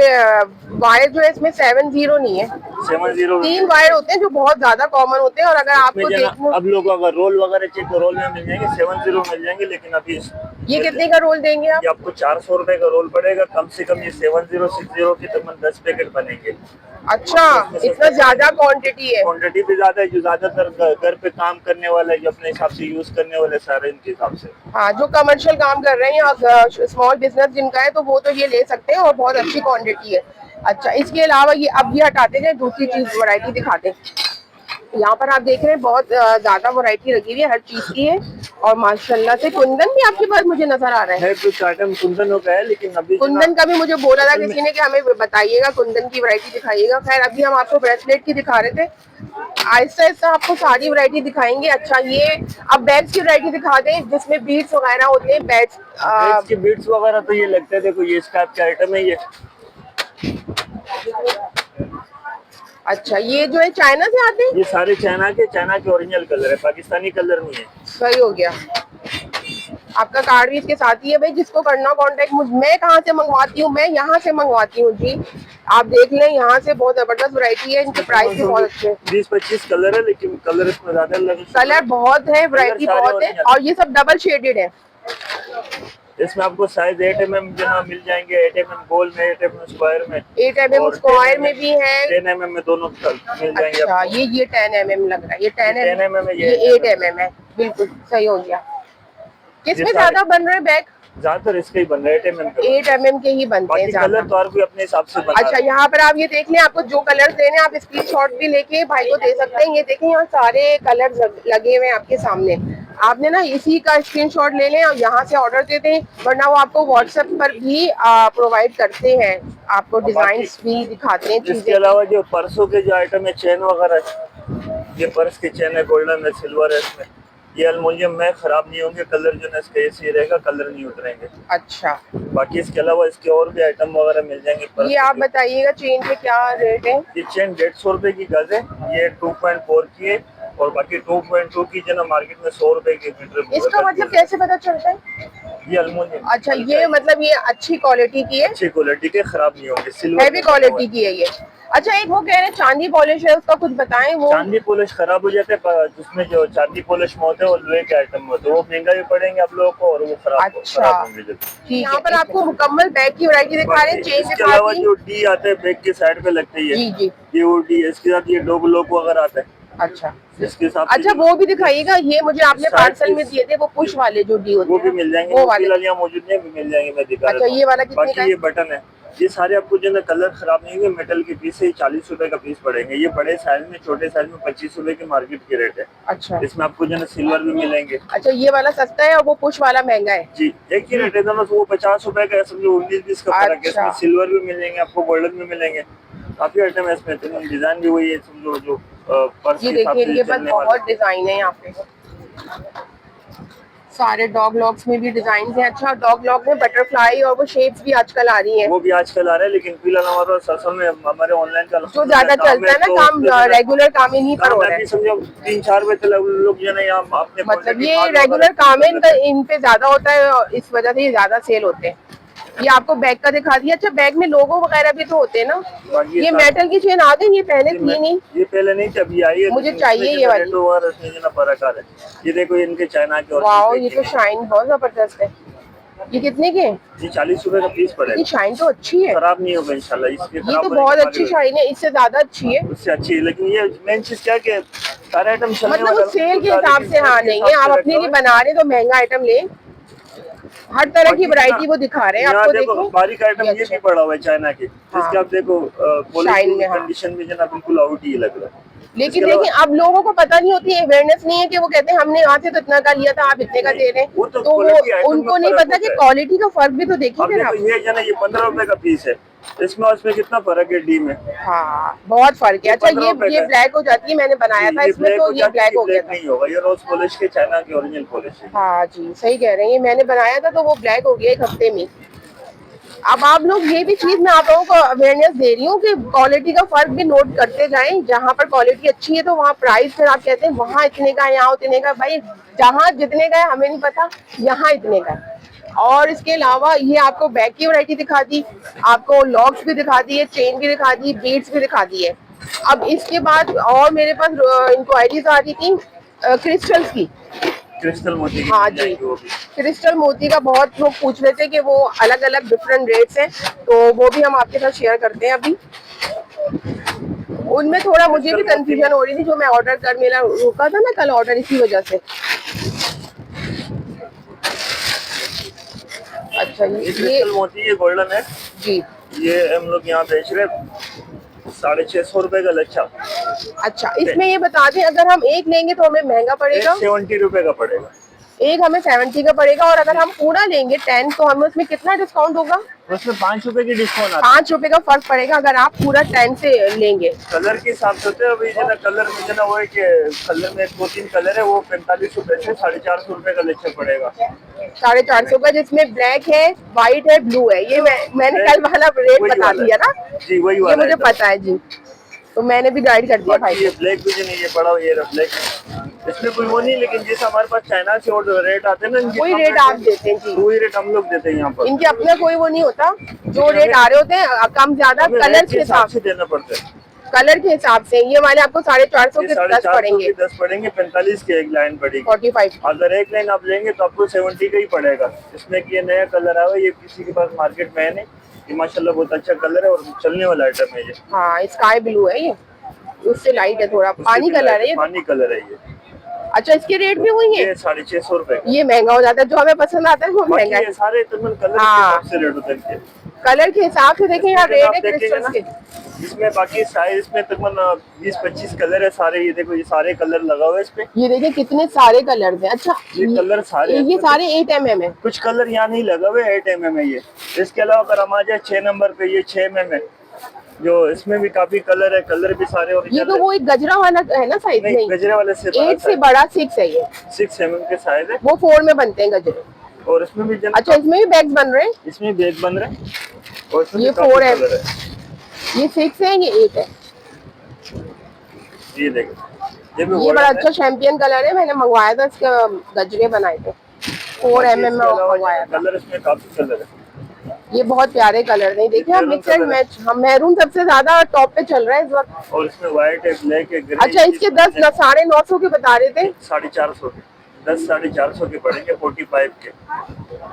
[SPEAKER 2] वायर जो है इसमें 70 नहीं है,
[SPEAKER 1] 70
[SPEAKER 2] 3 वायर होते हैं जो बहुत ज्यादा कॉमन होते हैं। और अगर आपको देखना,
[SPEAKER 1] अब लोग अगर रोल वगैरह चाहिए तो रोल में मिल जाएंगे, 70 मिल जाएंगे, लेकिन अभी
[SPEAKER 2] ये कितने का रोल देंगे आप?
[SPEAKER 1] ये आपको 400 रुपए का रोल पड़ेगा कम से कम। ये 7060 के तकरीबन 10 पैकेट बनेंगे।
[SPEAKER 2] अच्छा, इतना ज्यादा क्वांटिटी है?
[SPEAKER 1] क्वांटिटी भी ज्यादा है, जो ज्यादातर घर पे काम करने वाले, जो अपने हिसाब से यूज करने वाले, सारे इनके हिसाब से।
[SPEAKER 2] हाँ, जो कमर्शियल काम कर रहे हैं या स्मॉल बिजनेस जिनका है तो वो तो ये ले सकते हैं, और बहुत अच्छी क्वांटिटी है। अच्छा, इसके अलावा ये अब ये हटाते जाए, दूसरी चीज वैरायटी दिखाते हैं। यहाँ पर आप देख रहे हैं बहुत ज्यादा वैरायटी रखी हुई है, हर चीज की है। और माशाल्लाह से कुंदन भी आपके पास मुझे नजर आ रहा है।
[SPEAKER 1] कुछ आइटम कुंदनों का है, लेकिन अभी
[SPEAKER 2] कुंदन का भी मुझे बोला था किसी ने कि हमें बताइएगा, कुंदन की वैरायटी दिखाइएगा। खैर, अभी हम आपको ब्रेसलेट की दिखा रहे थे, आहिस्ता आहिस्ता आपको सारी वैरायटी दिखाएंगे। अच्छा, ये अब बैग्स की वैरायटी दिखा दें जिसमें बीड्स वगैरह होते हैं। बैग्स
[SPEAKER 1] के बीड्स वगैरह तो ये लगते हैं, देखो ये इस टाइप के आइटम है ये।
[SPEAKER 2] अच्छा, ये जो है चाइना से आते हैं?
[SPEAKER 1] ये सारे चाइना के ओरिजिनल कलर है, पाकिस्तानी कलर नहीं है।
[SPEAKER 2] सही हो गया। आपका कार्ड भी इसके साथ ही है भाई, जिसको करना कांटेक्ट। मैं कहाँ से मंगवाती हूँ? मैं यहाँ से मंगवाती हूँ जी। आप देख लें, यहाँ से बहुत जबरदस्त वैरायटी है, इनके प्राइस भी बहुत अच्छे हैं।
[SPEAKER 1] 20-25 कलर है, लेकिन कलर इसमें ज्यादा लगे।
[SPEAKER 2] कलर बहुत है, वैरायटी बहुत है, और ये सब डबल शेडेड है।
[SPEAKER 1] इसमें आपको साइज 8 mm जो ना मिल जाएंगे, 8 mm गोल में, 8 mm स्क्वायर में,
[SPEAKER 2] 8 mm स्क्वायर में भी है,
[SPEAKER 1] 10 mm में, दोनों मिल जाएंगे।
[SPEAKER 2] अच्छा, ये 10 mm लग रहा है, ये 10
[SPEAKER 1] mm है,
[SPEAKER 2] ये 8 mm है, बिल्कुल सही हो गया। किसमें ज्यादा बन रहे बैग?
[SPEAKER 1] ज्यादातर इसके ही बन रहे हैं,
[SPEAKER 2] 8 mm के ही बनते हैं
[SPEAKER 1] कलर तो हर कोई अपने हिसाब से बना।
[SPEAKER 2] अच्छा, यहाँ पर आप ये देख लें, आपको जो कलर देने आप स्क्रीनशॉट भी लेके भाई को दे सकते हैं। ये देखें, यहाँ सारे कलर लगे हुए हैं आपके सामने। आपने ना इसी का स्क्रीनशॉट ले लें और यहाँ से ऑर्डर दे दें, वरना वो आपको व्हाट्सएप पर भी प्रोवाइड करते हैं, आपको डिजाइन भी दिखाते हैं।
[SPEAKER 1] इसके अलावा जो पर्सों के जो आइटम है, चेन वगैरह, ये पर्स की चेन है, गोल्डन है, सिल्वर है, इसमें ये एल्युमिनियम में खराब नहीं होंगे, कलर जो है इसका ऐसे रहेगा, कलर नहीं उतरेंगे।
[SPEAKER 2] अच्छा,
[SPEAKER 1] बाकी इसके अलावा इसके और भी आइटम वगैरह मिल जाएंगे।
[SPEAKER 2] ये आप बताइएगा चेन के क्या रेट है?
[SPEAKER 1] ये चेन 150 रुपए की गज है, ये 2.4 की है, और बाकी 2.2 की जो ना मार्केट में 100 रुपए की मीटर।
[SPEAKER 2] इसका मतलब कैसे पता चलता है?
[SPEAKER 1] ये अल्मुनियम।
[SPEAKER 2] अच्छा, ये मतलब ये अच्छी क्वालिटी की है,
[SPEAKER 1] अच्छी क्वालिटी के, खराब नहीं होंगे, सिल्वर
[SPEAKER 2] हैवी क्वालिटी की है ये। अच्छा, एक वो कह रहे हैं चांदी पॉलिश है, उसका कुछ बताएं। वो
[SPEAKER 1] चांदी पॉलिश खराब हो जाते हैं, जिसमें जो चांदी पॉलिश में होते हैं वो लोहे के आइटम में होते हैं, वो महंगा भी पड़ेंगे आप लोगों को और वो खराब
[SPEAKER 2] अच्छा,
[SPEAKER 1] खराब होंगे जल्दी।
[SPEAKER 2] यहाँ पर आपको मुकम्मल बैग की वैरायटी दिखा रहे हैं, चेन
[SPEAKER 1] इसके
[SPEAKER 2] दिखा
[SPEAKER 1] अलावा
[SPEAKER 2] दी।
[SPEAKER 1] जो डी आते हैं बैग के साइड पे लगते हैं,
[SPEAKER 2] जी जी,
[SPEAKER 1] ये वो डी है, इसके साथ ये डोग लोग वगैरह आता है।
[SPEAKER 2] अच्छा
[SPEAKER 1] इसके साथ
[SPEAKER 2] अच्छा, वो भी दिखाइएगा। ये मुझे आपने पार्सल में दिए थे, वो पुश वाले जो डी होते
[SPEAKER 1] वो
[SPEAKER 2] हैं,
[SPEAKER 1] भी मिल जाएंगे,
[SPEAKER 2] वो वाले।
[SPEAKER 1] फिलहाल यहाँ मौजूद नहीं, भी मिल जाएंगे, मैं दिखा
[SPEAKER 2] अच्छा,
[SPEAKER 1] देता हूँ।
[SPEAKER 2] ये वाला कितने का
[SPEAKER 1] बाकी
[SPEAKER 2] है?
[SPEAKER 1] ये बटन है, ये सारे आपको जो है कलर खराब नहीं होंगे, मेटल के पीस है, 40 रुपए का पीस पड़ेंगे। ये बड़े साइज में, छोटे साइज में 25 रुपए की मार्केट की रेट है।
[SPEAKER 2] अच्छा,
[SPEAKER 1] इसमें आपको जो है सिल्वर भी मिलेंगे।
[SPEAKER 2] अच्छा, ये वाला सस्ता है और वो पुश वाला महंगा है।
[SPEAKER 1] जी, एक ही रेट है दोनों, वो 50 रुपए का, समझो 19-20 का फर्क है।
[SPEAKER 2] अच्छा।
[SPEAKER 1] इसमें सिल्वर भी मिलेंगे आपको, गोल्डन भी मिलेंगे, काफी आइटम है इसमें। तो डिजाइन भी वही है, समझो जो पर्स
[SPEAKER 2] ये
[SPEAKER 1] के हिसाब
[SPEAKER 2] देखिए,
[SPEAKER 1] से
[SPEAKER 2] इनके पास
[SPEAKER 1] चलने
[SPEAKER 2] बहुत
[SPEAKER 1] वाला।
[SPEAKER 2] डिजाइन है यहाँ पे, सारे डॉग लॉक्स में भी डिजाइन हैं। अच्छा, डॉग लॉक में बटरफ्लाई और वो शेप्स भी आजकल आ रही हैं,
[SPEAKER 1] वो भी आजकल आ रहे हैं, लेकिन फिलहाल हमारे सरसों में हमारे ऑनलाइन का
[SPEAKER 2] जो ज्यादा चलता है ना काम, रेगुलर काम ही नहीं पर हो रहा है।
[SPEAKER 1] समझो 3-4 बजे तक लोग जो है यहाँ अपने
[SPEAKER 2] मतलब ये रेगुलर काम है इनका, इन पे ज्यादा होता है और इस वजह से ये ज्यादा सेल होते हैं। ये आपको बैग का दिखा दिया। अच्छा, बैग में लोगो वगैरह भी तो होते हैं ना। ये मेटल की चेन आ गई, ये पहले थी नहीं,
[SPEAKER 1] ये पहले नहीं थी, अभी आई है।
[SPEAKER 2] मुझे चाहिए ये वाली।
[SPEAKER 1] फर्क आ रहा है। ये देखो इनके चाइना के,
[SPEAKER 2] वाओ, ये तो शाइन बहुत जबरदस्त है। ये कितने के?
[SPEAKER 1] ये 40 रुपए का पीस पड़ेगा।
[SPEAKER 2] ये शाइन तो अच्छी है,
[SPEAKER 1] खराब नहीं होगा इंशाल्लाह। इसके
[SPEAKER 2] ये तो बहुत अच्छी शाइन है, इससे ज्यादा अच्छी है,
[SPEAKER 1] उससे अच्छी है। लेकिन ये मेन चीज क्या है, सारे आइटम
[SPEAKER 2] मतलब सेल के हिसाब से। हाँ, नहीं है, आप अपने लिए बना रहे तो महंगा आइटम ले, हर तरह की वैरायटी वो दिखा रहे हैं आपको। देखो
[SPEAKER 1] बारीक आइटम ये भी पड़ा हुआ है चाइना के, जिसके आप देखो कंडीशन में जना बिल्कुल आउट ही लग रहा है।
[SPEAKER 2] लेकिन देखिए, अब लोगों को पता नहीं होती है, अवेयरनेस नहीं है कि वो कहते हैं हमने यहाँ से तो इतना का लिया था, आप इतने का दे रहे हैं, तो वो उनको नहीं पता कि क्वालिटी का फर्क भी तो देखिए फिर आप।
[SPEAKER 1] ये जना ये 15 रुपए का पीस है, इसमें उसमें कितना फर्क है डी में।
[SPEAKER 2] हाँ, बहुत फर्क है। अच्छा, ये ब्लैक हो जाती है, मैंने बनाया था इसमें, तो ये ब्लैक हो गया था।
[SPEAKER 1] नहीं होगा, ये रोज पॉलिश के चाइना के ओरिजिनल पॉलिश है।
[SPEAKER 2] हाँ जी, सही कह रहे हैं, ये मैंने बनाया था तो वो ब्लैक हो गया 1 हफ्ते में। अब आप लोग ये भी चीज मैं आप लोगों को अवेयरनेस दे रही हूँ कि क्वालिटी का फर्क भी नोट करते जाएं। जहाँ पर क्वालिटी अच्छी है तो वहाँ प्राइस फिर आप कहते हैं वहाँ इतने का, यहाँ उतने का। भाई, जहाँ जितने का है हमें नहीं पता, यहाँ इतने का है। और इसके अलावा ये आपको बैग की वैरायटी दिखा दी, आपको लॉक्स भी दिखा दी है, चेन भी दिखा दी, बीड्स भी दिखा दी है। अब इसके बाद और मेरे पास इंक्वायरीज आ रही थी क्रिस्टल्स की।
[SPEAKER 1] क्रिस्टल मोती की।
[SPEAKER 2] हाँ जी, क्रिस्टल मोती का बहुत लोग पूछ रहे थे कि वो अलग अलग डिफरेंट रेट्स हैं, तो वो भी हम आपके साथ शेयर करते हैं। अभी उनमें थोड़ा मुझे भी कंफ्यूजन हो रही थी, जो मैं ऑर्डर कर, मेरा रुका था ना कल ऑर्डर, इसी वजह से। अच्छा, ये
[SPEAKER 1] क्रिस्टल मोती, ये गोल्डन है
[SPEAKER 2] जी,
[SPEAKER 1] ये हम लोग यहाँ बेच रहे 650 रुपए का लच्छा।
[SPEAKER 2] अच्छा, इसमें ये बता दें अगर हम एक लेंगे तो हमें महंगा पड़ेगा?
[SPEAKER 1] 70 रुपए का पड़ेगा
[SPEAKER 2] एक, हमें 70 का पड़ेगा। और अगर हम पूरा लेंगे 10 तो हमें उसमें कितना डिस्काउंट होगा?
[SPEAKER 1] उसमें 5 रुपए की डिस्काउंट आता है।
[SPEAKER 2] 5 रुपए का फर्क पड़ेगा अगर आप पूरा 10 से लेंगे।
[SPEAKER 1] कलर के हिसाब से होते हैं। अभी जना कलर में जना वो है कि कलर में 2-3 कलर है, वो 45 रुपए से 450 रुपए का लच्छा पड़ेगा।
[SPEAKER 2] 450 का, जिसमें ब्लैक है, व्हाइट है, ब्लू है। ये मैंने कल वाला रेट बता दिया ना
[SPEAKER 1] जी, वही
[SPEAKER 2] ये
[SPEAKER 1] वाला
[SPEAKER 2] मुझे पता है जी, तो मैंने भी गाइड कर दिया भाई।
[SPEAKER 1] ये ब्लैक भी नहीं, ये पड़ा हुआ ये ब्लैक, इसमें कोई वो नहीं। लेकिन जैसे हमारे पास चाइना से और रेट आते हैं ना,
[SPEAKER 2] कोई रेट आप देते हैं जी,
[SPEAKER 1] वही रेट हम लोग देते हैं यहाँ पर।
[SPEAKER 2] इनके अपना कोई वो नहीं होता, जो रेट आ रहे होते हैं कम ज्यादा कलर के हिसाब
[SPEAKER 1] से देना पड़ता है।
[SPEAKER 2] कलर के हिसाब से। ये वाले आपको 450 के 10 पड़ेंगे।
[SPEAKER 1] 10 पड़ेंगे, 45 की एक लाइन पड़ेगी,
[SPEAKER 2] 45।
[SPEAKER 1] अगर एक लाइन आप लेंगे तो आपको 70 का ही पड़ेगा। इसमें कि ये नया कलर आया है, ये किसी के पास मार्केट में है नहीं, ये माशाल्लाह बहुत अच्छा कलर है और चलने वाला आइटम है ये।
[SPEAKER 2] हाँ, स्काई ब्लू है ये, उससे लाइट है थोड़ा, पानी कलर है ये,
[SPEAKER 1] पानी कलर है ये।
[SPEAKER 2] अच्छा, इसके रेट भी वही है?
[SPEAKER 1] 650 रुपए।
[SPEAKER 2] ये महंगा हो जाता है, जो हमें पसंद आता है वो महंगा है।
[SPEAKER 1] सारे तकरीबन कलर के हिसाब से रेट होते हैं।
[SPEAKER 2] कलर के हिसाब से देखें यहाँ रेट है क्रिस्टल्स के।
[SPEAKER 1] इसमें बाकी साइज में तकरीबन 20-25 कलर है सारे। ये देखो, ये सारे कलर लगा हुआ है इसपे।
[SPEAKER 2] ये देखिए कितने सारे कलर हैं। अच्छा,
[SPEAKER 1] ये कलर सारे,
[SPEAKER 2] ये सारे 8 mm है।
[SPEAKER 1] कुछ कलर यहाँ नहीं लगा हुआ, 8 mm है ये। इसके अलावा अगर हम आ जाए 6 नंबर पे, ये 6 mm है, जो इसमें भी काफी कलर है, कलर भी सारे। और
[SPEAKER 2] ये तो वो एक गजरा वाला है ना साइज? नहीं,
[SPEAKER 1] गजरे वाले से
[SPEAKER 2] 8 से बड़ा 6 है ये,
[SPEAKER 1] 6 mm के साइज है।
[SPEAKER 2] वो 4 में बनते हैं गजरे।
[SPEAKER 1] और इसमें भी
[SPEAKER 2] अच्छा, इसमें भी बैग बन रहे हैं?
[SPEAKER 1] इसमें बैग बन रहे हैं, और इसमें
[SPEAKER 2] ये 4 है, ये 6 है, ये 8 है।
[SPEAKER 1] ये देखो,
[SPEAKER 2] ये बड़ा अच्छा चैंपियन कलर है, मैंने मंगवाया था, इसके गजरे बनाए थे। 4 mm मंगवाया था।
[SPEAKER 1] कलर इसमें काफी कलर है,
[SPEAKER 2] ये बहुत प्यारे कलर हैं, देखिए आप
[SPEAKER 1] मैरून
[SPEAKER 2] मिक्स एंड
[SPEAKER 1] कलर है।
[SPEAKER 2] मैच। हम मैरून सबसे ज्यादा टॉप पे चल रहा है इस वक्त।
[SPEAKER 1] और इसमें व्हाइट है, ब्लैक है, ग्रे।
[SPEAKER 2] अच्छा, इसके 10 950 के बता रहे थे।
[SPEAKER 1] 450 के, 10 450 के पड़ेंगे 45 के।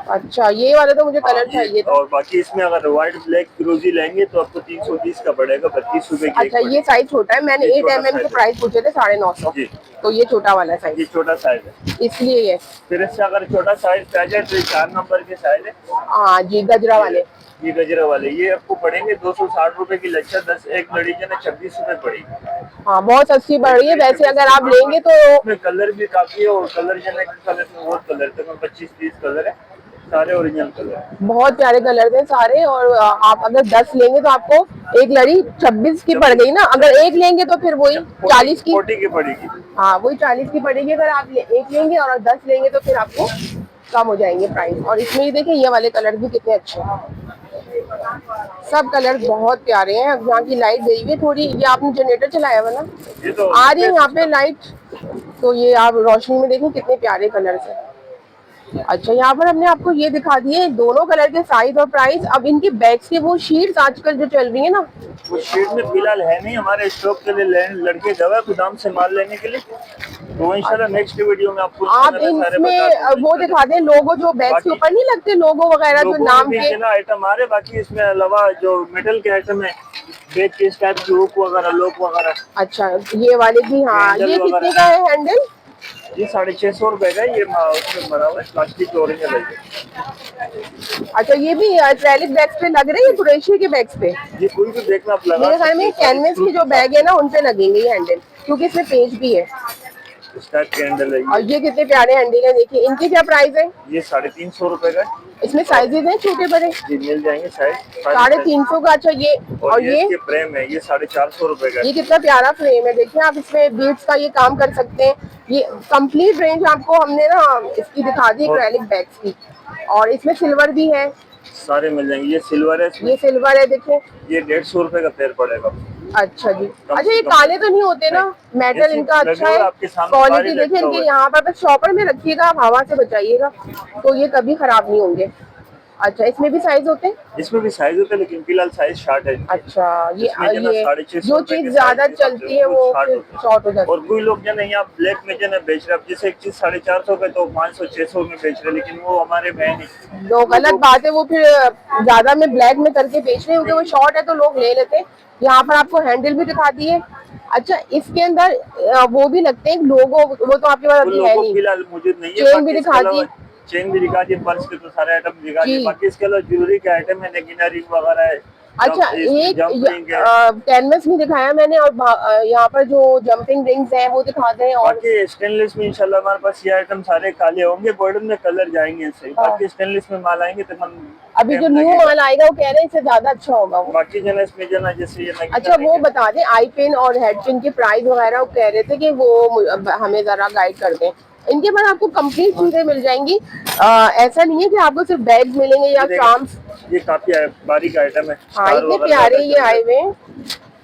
[SPEAKER 2] अच्छा, ये वाला तो मुझे कलर
[SPEAKER 1] ये
[SPEAKER 2] चाहिए था।
[SPEAKER 1] और बाकी इसमें अगर व्हाइट ब्लैक फिरोजी लेंगे तो आपको 320 का पड़ेगा, 32 रुपए की एक
[SPEAKER 2] अच्छा, ये
[SPEAKER 1] पड़ेगी।
[SPEAKER 2] साइज छोटा है, मैंने
[SPEAKER 1] ये
[SPEAKER 2] 8
[SPEAKER 1] छोटा
[SPEAKER 2] mm के
[SPEAKER 1] साइज है।
[SPEAKER 2] प्राइस पूछे थे 950।
[SPEAKER 1] जी,
[SPEAKER 2] तो ये छोटा वाला
[SPEAKER 1] ये
[SPEAKER 2] साइज,
[SPEAKER 1] छोटा साइज है।
[SPEAKER 2] इसलिए ये।
[SPEAKER 1] फिर इससे अगर छोटा साइज पे आ जाए तो ये 4 नंबर के साइज है।
[SPEAKER 2] हाँ जी, गजरा वाले।
[SPEAKER 1] ये गजरा वाले, ये आपको पड़ेंगे 260 रुपए की लच्छा, 10 एक लड़ी जो है 26 रुपए पड़ेगी।
[SPEAKER 2] हाँ, बहुत सस्ती पड़ रही है वैसे अगर आप लेंगे तो।
[SPEAKER 1] इसमें कलर भी काफी है, और कलर जो है कलर में बहुत कलर, तकरीबन 25-30 कलर है, सारे ओरिजिनल कलर है।
[SPEAKER 2] बहुत प्यारे कलर थे सारे। और आप अगर 10 लेंगे तो आपको एक लड़ी 26 की पड़ गई ना। अगर एक लेंगे तो फिर वही 40 की।
[SPEAKER 1] 40 की पड़ेगी।
[SPEAKER 2] हाँ, वही 40 की पड़ेगी अगर आप एक लेंगे, और 10 लेंगे तो फिर आपको कम हो जाएंगे प्राइस। और इसमें ये देखिए, ये वाले कलर भी कितने अच्छे हैं, सब कलर बहुत प्यारे हैं। अब यहाँ की लाइट गई हुई है थोड़ी, ये आपने जनरेटर चलाया हुआ ना,
[SPEAKER 1] ये तो
[SPEAKER 2] आ रही है यहाँ पे लाइट। तो ये आप रोशनी में देखें कितने प्यारे कलर्स हैं। अच्छा, यहाँ पर हमने आपको ये दिखा दिए दोनों कलर के साइज और प्राइस। अब इनकी बैग्स की वो शीट्स आजकल जो चल रही है ना,
[SPEAKER 1] वो शीट में फिलहाल है नहीं हमारे स्टॉक के लिए, लड़के गए गोदाम से माल लेने के लिए, तो इंशाल्लाह नेक्स्ट वीडियो में आपको
[SPEAKER 2] आप इनमें वो दिखा दें लोगो, जो बैग्स के ऊपर नहीं लगते लोगो वगैरह, जो नाम के
[SPEAKER 1] आइटम आ रहे। बाकी इसमें अलावा जो मेटल के आइटम है, बैग के इस टाइप की हुक वगैरह, लॉक वगैरह।
[SPEAKER 2] अच्छा, ये वाले भी। हाँ, ये कितने का है हैंडल?
[SPEAKER 1] ये 650 रुपए का है। ये उसमें बना हुआ है, प्लास्टिक के ओरिजिनल है।
[SPEAKER 2] अच्छा, ये भी एक्रेलिक बैग्स पे लग रहे हैं, कुरैशी के बैग्स पे।
[SPEAKER 1] ये कोई भी देखना आप लगा,
[SPEAKER 2] मेरे ख्याल में कैनवस के जो बैग है ना उन पे लगेंगे ये हैंडल, क्योंकि इसमें पेज भी है।
[SPEAKER 1] इस टाइप के हैंडल है।
[SPEAKER 2] और ये कितने प्यारे हैंडल है, देखिए। इनकी क्या प्राइस है?
[SPEAKER 1] ये 350 रुपए का है।
[SPEAKER 2] इसमें साइजेस हैं छोटे बड़े?
[SPEAKER 1] जी, मिल जाएंगे साइज
[SPEAKER 2] 350 का। अच्छा, ये
[SPEAKER 1] और ये इसके फ्रेम है, ये 450 रुपए का।
[SPEAKER 2] ये कितना प्यारा फ्रेम है, देखिए आप। इसमें बीड्स का ये काम कर सकते हैं। ये कंप्लीट रेंज आपको हमने ना इसकी दिखा दी एक्रेलिक बैग्स की। और इसमें सिल्वर भी है,
[SPEAKER 1] सारे मिल जाएंगे। ये सिल्वर है,
[SPEAKER 2] ये सिल्वर है, देखिए।
[SPEAKER 1] ये 150 रुपए का पेयर पड़ेगा।
[SPEAKER 2] अच्छा जी। अच्छा, ये काले तो नहीं होते ना? मेटल इनका अच्छा है, क्वालिटी देखिए इनके। यहाँ पर बस शॉपर में रखिएगा, आप हवा से बचाइएगा तो ये कभी खराब नहीं होंगे। अच्छा, इसमें भी साइज होते हैं?
[SPEAKER 1] इसमें भी साइज होता है, लेकिन फिलहाल साइज शॉर्ट है।
[SPEAKER 2] अच्छा, ये जो चीज
[SPEAKER 1] के
[SPEAKER 2] ज्यादा
[SPEAKER 1] साइज के
[SPEAKER 2] चलती है वो शॉर्ट हो जाती है।
[SPEAKER 1] और कोई लोग जो है यहाँ ब्लैक में जो है बेच रहे हैं, जैसे एक चीज 450 पे तो 500-600 में बेच रहे हैं, लेकिन वो हमारे में नहीं।
[SPEAKER 2] तो गलत बात है, वो फिर ज्यादा में ब्लैक में करके बेच रहे हैं, क्योंकि वो शॉर्ट है तो लोग ले लेते हैं। यहाँ पर आपको हैंडल भी दिखा दिए। अच्छा, इसके अंदर वो भी लगते हैं लोगो, वो तो आपके पास अभी है नहीं।
[SPEAKER 1] फिलहाल मुझे नहीं है।
[SPEAKER 2] चेन भी दिखा दी,
[SPEAKER 1] चेन भी दिखा दी, पर्स के तो सारे आइटम दिखा दिए। बाकी इसके अलावा ज्वेलरी के आइटम है, नेगिना रिंग वगैरह है।
[SPEAKER 2] अच्छा, एक कैनवस में दिखाया मैंने, और यहाँ पर जो जंपिंग रिंग्स हैं वो दिखा दें। और
[SPEAKER 1] बाकी स्टेनलेस में इंशाल्लाह हमारे पास ये आइटम सारे काले होंगे, गोल्डन में कलर जाएंगे इससे। बाकी स्टेनलेस में माल आएंगे तो
[SPEAKER 2] अभी जो न्यू माल आएगा वो कह रहे हैं इससे ज्यादा अच्छा होगा वो।
[SPEAKER 1] बाकी जो है इसमें जो है जैसे ये
[SPEAKER 2] अच्छा, वो बता दें आई पिन और हेड पिन की प्राइस वगैरह। वो कह रहे थे कि वो हमें जरा गाइड कर दें। इनके बाद आपको कंप्लीट चीजें मिल जाएंगी। ऐसा नहीं है कि आपको सिर्फ बैग मिलेंगे या चार्म्स।
[SPEAKER 1] ये काफी बारीक आइटम है।
[SPEAKER 2] हाँ, इतने प्यारे ये आए हुए हैं।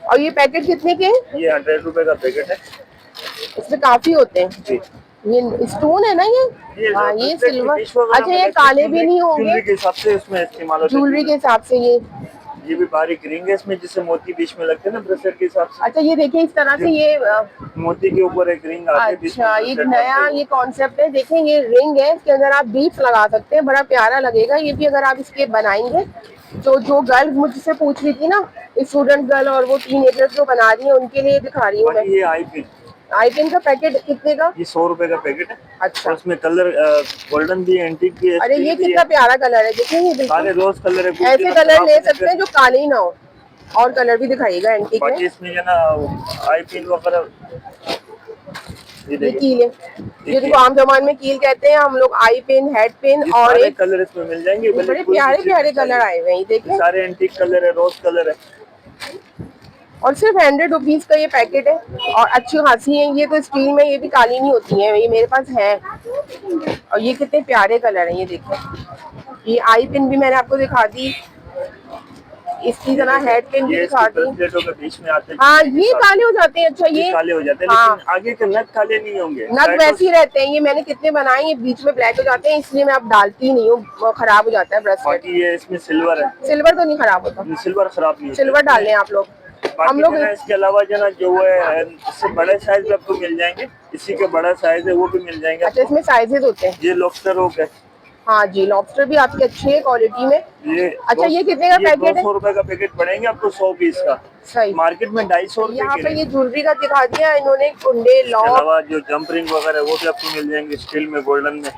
[SPEAKER 2] और ये पैकेट कितने के?
[SPEAKER 1] ये 100 रुपए का पैकेट है।
[SPEAKER 2] इसमें काफी होते हैं
[SPEAKER 1] जी।
[SPEAKER 2] ये स्टोन है ना ये? हाँ, ये सिल्वर। अच्छा, ये काले भी नहीं होंगे?
[SPEAKER 1] ज्वेलरी के हिसाब से इसमें इस्तेमाल होता है।
[SPEAKER 2] ज्वेलरी के हिसाब से
[SPEAKER 1] ये भी बारीक रिंग है इसमें, जिससे मोती बीच में लगते हैं ना ब्रेसलेट के हिसाब से।
[SPEAKER 2] अच्छा, ये देखिए इस तरह से ये
[SPEAKER 1] मोती के ऊपर एक रिंग आती है।
[SPEAKER 2] अच्छा, ये नया ये कॉन्सेप्ट है। देखें, ये रिंग है, इसके अंदर आप बीट्स लगा सकते हैं, बड़ा प्यारा लगेगा ये भी अगर आप इसके बनाएंगे। तो जो गर्ल्स मुझसे पूछ रही थी ना, स्टूडेंट गर्ल और वो टीनेजर्स जो बना रही है, उनके लिए दिखा रही हूँ मैं।
[SPEAKER 1] ये आई पिन
[SPEAKER 2] का पैकेट कितने का?
[SPEAKER 1] ये 100 रुपए का पैकेट है।
[SPEAKER 2] अच्छा,
[SPEAKER 1] उसमें कलर गोल्डन भी, एंटीक भी है।
[SPEAKER 2] अरे ये कितना प्यारा कलर है, देखिए ये
[SPEAKER 1] सारे रोज कलर है।
[SPEAKER 2] ऐसे कलर ले सकते हैं जो काले ही ना हो। और कलर भी दिखाइएगा एंटीक में।
[SPEAKER 1] इसमें ना आई पिन वगैरह
[SPEAKER 2] ये कील है, जिनको आम जमान में कील कहते हैं हम लोग। आई पिन, हेड पिन और एक
[SPEAKER 1] कलर इसमें मिल जाएंगे।
[SPEAKER 2] बड़े प्यारे प्यारे कलर आए हुए हैं, देखिए
[SPEAKER 1] सारे एंटीक कलर है, रोज कलर है।
[SPEAKER 2] और सिर्फ 100 रुपीज का ये पैकेट है। और अच्छी खासी है ये तो स्टील में, ये भी काली नहीं होती है, ये मेरे पास है। और ये कितने प्यारे कलर हैं, ये देखिए। ये आई पिन भी मैंने आपको दिखा दी। इसकी तरह हेड पिन भी
[SPEAKER 1] ये
[SPEAKER 2] दिखा दी।
[SPEAKER 1] ब्रेसलेटों के बीच में आते हैं।
[SPEAKER 2] हाँ ये काले हो जाते हैं। अच्छा ये
[SPEAKER 1] काले हो जाते हैं,
[SPEAKER 2] हाँ,
[SPEAKER 1] लेकिन आगे के नग काले नहीं होंगे,
[SPEAKER 2] नग वैसे ही रहते हैं। ये मैंने कितने बनाए, ये बीच में ब्लैक हो जाते हैं, इसलिए मैं अब डालती नहीं हूँ, खराब हो जाता है ब्रेसलेट।
[SPEAKER 1] बाकी ये इसमें सिल्वर है,
[SPEAKER 2] सिल्वर तो नहीं खराब होता,
[SPEAKER 1] सिल्वर खराब नहीं होता।
[SPEAKER 2] सिल्वर डाल लें आप लोग। हम लोग
[SPEAKER 1] इसके अलावा जो ना जो है इससे बड़े साइज में आपको मिल जाएंगे, इसी के बड़ा साइज है वो भी मिल जाएंगे।
[SPEAKER 2] अच्छा इसमें साइजेस होते हैं?
[SPEAKER 1] ये लॉबस्टर हो गए।
[SPEAKER 2] हाँ जी, लॉबस्टर भी आपकी अच्छी है क्वालिटी में।
[SPEAKER 1] ये
[SPEAKER 2] अच्छा ये कितने का पैकेट है?
[SPEAKER 1] 200 रुपए का पैकेट पड़ेंगे आपको 100 पीस का।
[SPEAKER 2] सही,
[SPEAKER 1] मार्केट में 250 रुपए।
[SPEAKER 2] यहाँ पे ये ज्वेलरी का दिखा दिया इन्होंने, कुंडे, लॉक,
[SPEAKER 1] अलावा जो जंप रिंग वगैरह वो भी आपको मिल जाएंगे स्टील में, गोल्डन में।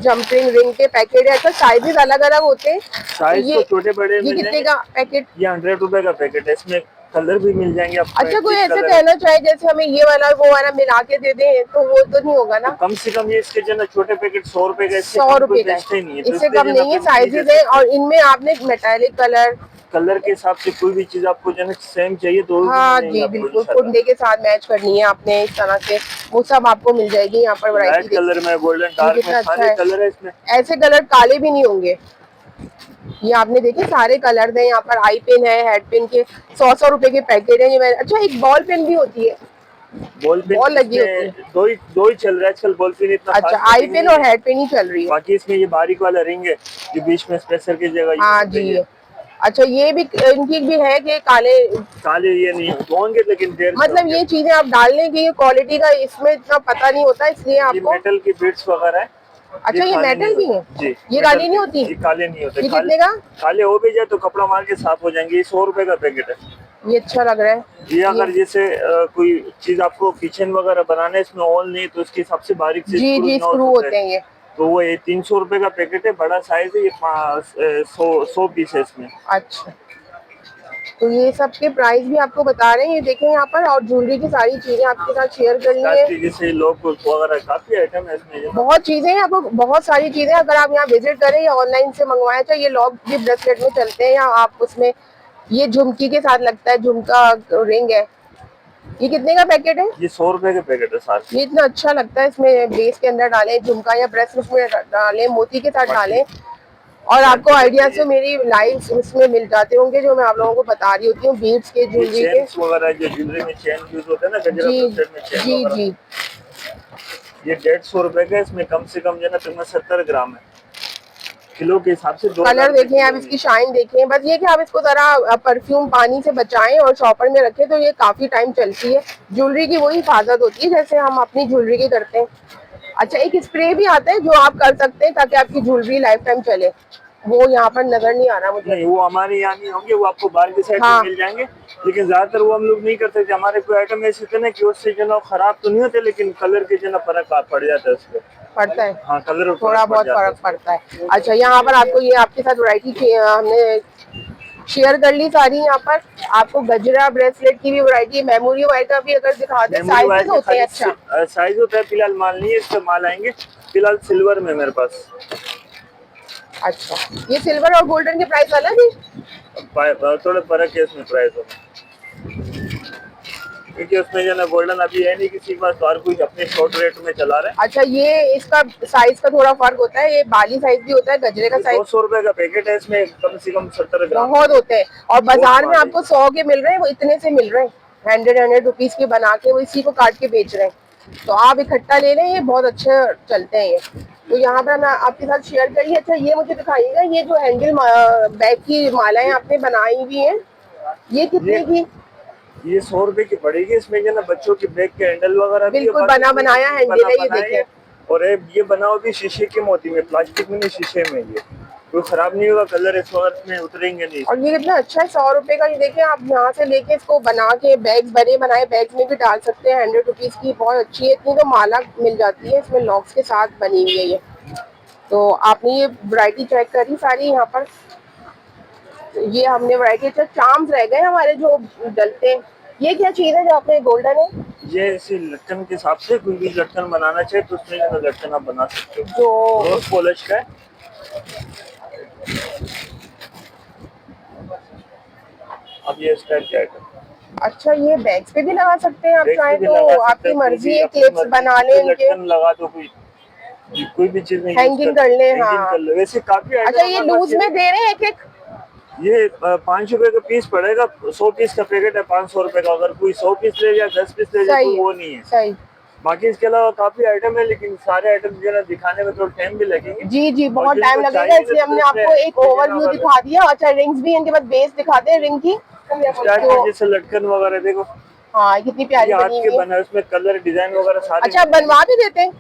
[SPEAKER 2] जंपिंग रिंग के पैकेट है। अच्छा साइजेस अलग अलग होते हैं?
[SPEAKER 1] साइज तो छोटे बड़े
[SPEAKER 2] ये कितने का पैकेट?
[SPEAKER 1] ये 100 रुपए का पैकेट है, इसमें कलर भी मिल जाएंगे आपको।
[SPEAKER 2] अच्छा कोई ऐसे कहना चाहे जैसे हमें ये वाला वो वाला मिला के दे दे, तो वो तो नहीं होगा ना?
[SPEAKER 1] कम से कम ये इसके जो ना छोटे पैकेट 100 रुपए का,
[SPEAKER 2] 100 रुपए का, इससे कम नहीं है। साइजेस है और इनमें आपने मेटालिक
[SPEAKER 1] कलर के हिसाब से कोई भी चीज आपको जो है सेम चाहिए तो
[SPEAKER 2] हाँ जी बिल्कुल, कुंडे के साथ मैच करनी है आपने इस तरह से, वो सब आपको मिल जाएगी यहाँ पर। वैरायटी
[SPEAKER 1] कलर में, गोल्डन डार्क में, सारे कलर है इसमें।
[SPEAKER 2] ऐसे कलर काले भी नहीं होंगे। ये आपने देखे सारे कलर हैं यहाँ पर। आई पेन है, हेड पेन के 100 रुपए के पैकेट है ये। अच्छा एक बॉल पेन भी होती है, बॉल लगी होती है।
[SPEAKER 1] दो ही चल रहा है आजकल, बॉल पेन इतना।
[SPEAKER 2] अच्छा आई पेन और हेड पेन ही चल रही है।
[SPEAKER 1] बाकी इसमें ये बारीक वाला रिंग है जो बीच में स्पेसर की जगह।
[SPEAKER 2] हाँ जी। अच्छा ये भी इनकी भी है कि काले
[SPEAKER 1] ये नहीं होंगे, लेकिन
[SPEAKER 2] मतलब ये चीजें आप डालने की क्वालिटी का इसमें इतना पता नहीं होता, इसलिए आपको।
[SPEAKER 1] मेटल की बिट्स वगैरह है।
[SPEAKER 2] अच्छा ये मेटल की है
[SPEAKER 1] जी,
[SPEAKER 2] ये काली नहीं होती?
[SPEAKER 1] ये काले नहीं होते।
[SPEAKER 2] ये कितने का?
[SPEAKER 1] काले हो भी जाए तो कपड़ा मार के साफ हो जाएंगे। ये 100 रुपए का पैकेट है।
[SPEAKER 2] ये अच्छा लग रहा है।
[SPEAKER 1] ये अगर जैसे कोई चीज आपको किचन वगैरह बनाना है, इसमें ऑल नहीं तो इसके सबसे बारीक से
[SPEAKER 2] जी स्क्रू होते हैं ये,
[SPEAKER 1] तो वो ये 300 रुपए का पैकेट है, बड़ा साइज है। ये 100 पीस है इसमें।
[SPEAKER 2] अच्छा तो ये सब के प्राइस भी आपको बता रहे हैं, ये देखें यहाँ पर। और ज्वेलरी की सारी चीजें आपके साथ शेयर कर ली है।
[SPEAKER 1] जैसे लोग वगैरह काफी आइटम है इसमें,
[SPEAKER 2] बहुत चीजें हैं आपको, बहुत सारी चीजें। अगर आप यहाँ विजिट करें या ऑनलाइन से मंगवाएं, तो ये लॉक भी ब्रेसलेट में चलते हैं, या आप उसमें ये झुमकी के साथ लगता है, झुमका रिंग है। ये कितने का पैकेट है?
[SPEAKER 1] ये 100 रुपए के पैकेट है साथ।
[SPEAKER 2] ये इतना अच्छा लगता है, इसमें बेस के अंदर डालें झुमका या ब्रेसलेट में डालें, मोती के साथ डालें। और आपको आइडिया तो मेरी लाइव उसमें मिल जाते होंगे जो मैं आप लोगों को बता रही होती हूँ, बीड्स के, ज्वेलरी के
[SPEAKER 1] वगैरह, जो ज्वेलरी में चेन यूज होता है ना, गजरा ब्रेसलेट में चेन।
[SPEAKER 2] जी जी।
[SPEAKER 1] ये 150 रुपए का, इसमें कम से कम जो है 70 ग्राम है। किलो के हिसाब से।
[SPEAKER 2] कलर देखें आप, इसकी शाइन देखें। बस ये कि आप इसको जरा परफ्यूम पानी से बचाएं और शॉपर में रखें, तो ये काफी टाइम चलती है। ज्वेलरी की वही हिफाजत होती है जैसे हम अपनी ज्वेलरी की करते हैं। अच्छा एक स्प्रे भी आता है जो आप कर सकते हैं ताकि आपकी ज्वेलरी लाइफ टाइम चले। वो यहाँ पर नजर नहीं आ रहा मुझे।
[SPEAKER 1] नहीं, वो हमारे यहाँ नहीं होंगे, वो आपको बाहर की साइड में मिल जाएंगे, लेकिन ज्यादातर वो हम लोग नहीं करते थे। हमारे कोई आइटम ऐसे थे ना कि उससे जो ना खराब तो नहीं होते, लेकिन कलर के जो ना फर्क पड़ जाता है उसमें।
[SPEAKER 2] पड़ता है?
[SPEAKER 1] हाँ, कलर
[SPEAKER 2] थोड़ा बहुत फर्क पड़ता है। अच्छा यहाँ पर आपको ये आपके साथ वैरायटी हमने शेयर कर ली सारी। यहाँ पर आपको गजरा ब्रेसलेट की भी वैरायटी, मेमोरी वाइट का भी अगर दिखा दें, साइजेस होते हैं। अच्छा
[SPEAKER 1] साइज होता है, फिलहाल माल नहीं है, इसका माल आएंगे। फिलहाल सिल्वर में मेरे पास।
[SPEAKER 2] अच्छा ये सिल्वर और गोल्डन के प्राइस अलग है?
[SPEAKER 1] थोड़ा फर्क है इसमें प्राइस में, क्योंकि उसमें जो ना गोल्डन अभी है नहीं किसी के पास, तो हर कोई अपने शॉर्ट रेट में चला रहा है।
[SPEAKER 2] अच्छा ये इसका साइज का थोड़ा फर्क होता है, ये बाली साइज भी होता है, गजरे का साइज।
[SPEAKER 1] 200 रुपए का पैकेट है, इसमें कम से कम 70 ग्राम
[SPEAKER 2] बहुत होते हैं। और बाजार में आपको 100 के मिल रहे हैं, वो इतने से मिल रहे हैं, 100 रुपीज के बना के वो इसी को काट के बेच रहे हैं। तो आप इकट्ठा ले लें, ये बहुत अच्छे चलते हैं ये। तो यहाँ पर मैं आपके साथ शेयर करिए। अच्छा ये मुझे दिखाइएगा, ये जो हैंडल बैग की मालाएं आपने बनाई हुई हैं, ये कितने की?
[SPEAKER 1] ये 100 रुपए की पड़ेगी। इसमें जो ना बच्चों के बैग के हैंडल वगैरह
[SPEAKER 2] बिल्कुल बना बनाया हैंडल है, ये देखिए।
[SPEAKER 1] और ये बनाओ भी शीशे के मोती में, प्लास्टिक में नहीं, शीशे में। ये कोई खराब नहीं होगा, कलर इस वक्त में उतरेंगे नहीं।
[SPEAKER 2] और ये कितना अच्छा है, 100 रुपए का। ये देखिए आप यहाँ से लेके इसको बना के बैग बने बनाए बैग में भी डाल सकते हैं। 100 रुपीज की बहुत अच्छी है। इतनी तो माला मिल जाती है, इसमें लॉक्स के साथ बनी हुई है ये। तो आपने ये वैरायटी चेक करी सारी यहाँ पर। ये हमने वैरायटी। अच्छा चार्म्स रह गए हमारे जो डलते हैं, ये क्या चीज है जो आपने गोल्डन है?
[SPEAKER 1] ये इसी लटकन के हिसाब से कोई भी लटकन बनाना चाहे तो उसमें लटकन आप बना सकते हो,
[SPEAKER 2] जो
[SPEAKER 1] रोज पॉलिश का है। अब ये इसका क्या है?
[SPEAKER 2] अच्छा ये बैग्स पे भी लगा सकते हैं आप चाहें तो, आपकी मर्जी है। क्लिप्स बना लें,
[SPEAKER 1] लटकन लगा दो, कोई भी चीज नहीं
[SPEAKER 2] हैंगिंग कर ले। हाँ
[SPEAKER 1] वैसे काफी।
[SPEAKER 2] अच्छा ये लूज में दे रहे हैं एक
[SPEAKER 1] ये 5 रुपए का पीस पड़ेगा, 100 पीस का पैकेट है 500 रुपए का। अगर कोई 100 पीस ले जाए 10 पीस ले जाए
[SPEAKER 2] सही
[SPEAKER 1] तो वो
[SPEAKER 2] है,
[SPEAKER 1] नहीं है।
[SPEAKER 2] सही।
[SPEAKER 1] बाकी इसके अलावा काफी आइटम है, लेकिन सारे आइटम जो है ना दिखाने में थोड़ा टाइम भी लगेंगे।
[SPEAKER 2] जी जी,
[SPEAKER 1] और
[SPEAKER 2] बहुत
[SPEAKER 1] जिनको
[SPEAKER 2] टाइम लगेगा,
[SPEAKER 1] चाहिए
[SPEAKER 2] इसलिए
[SPEAKER 1] तो
[SPEAKER 2] हमने
[SPEAKER 1] उसमें
[SPEAKER 2] आपको एक ओवरव्यू
[SPEAKER 1] अगर
[SPEAKER 2] दिखा दिया। अच्छा, रिंग्स भी इनके पास बेस दिखाते हैं रिंग की।
[SPEAKER 1] स्टार्ट
[SPEAKER 2] तो
[SPEAKER 1] जैसे लटकन वगैरह देखो,
[SPEAKER 2] हाँ, ये कितनी
[SPEAKER 1] ये
[SPEAKER 2] प्यारी
[SPEAKER 1] हाथ
[SPEAKER 2] बनी
[SPEAKER 1] के
[SPEAKER 2] हुई है।
[SPEAKER 1] बना है, उसमें कलर डिजाइन वगैरह सारे
[SPEAKER 2] अच्छा,
[SPEAKER 1] मिलते हैं।
[SPEAKER 2] बनवा भी देते हैं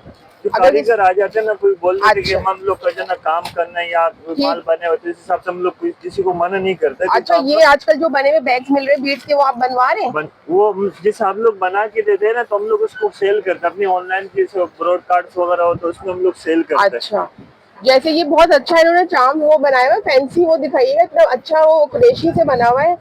[SPEAKER 1] जो
[SPEAKER 2] अगर इस।
[SPEAKER 1] कारीगर आ जाते हैं ना, कोई बोल देते कि
[SPEAKER 2] अच्छा,
[SPEAKER 1] हम लोग का जो ना काम करना है या कोई माल
[SPEAKER 2] ठीक।
[SPEAKER 1] बने हुए, तो इस हिसाब से हम लोग किसी को मना नहीं करते कि
[SPEAKER 2] अच्छा,
[SPEAKER 1] काम
[SPEAKER 2] ये आजकल जो बने हुए बैग्स मिल रहे हैं बीट्स के, वो आप बनवा रहे हैं?
[SPEAKER 1] वो जिस हम लोग बना के देते हैं ना, तो हम लोग उसको सेल करते हैं अपनी ऑनलाइन की ब्रॉडकास्ट वगैरह हो तो उसमें हम लोग सेल करते हैं।
[SPEAKER 2] अच्छा, जैसे ये बहुत अच्छा इन्होंने चार्म वो बनाया हुआ है, फैंसी वो दिखाइएगा, इतना अच्छा वो क्रेशी से बना हुआ है।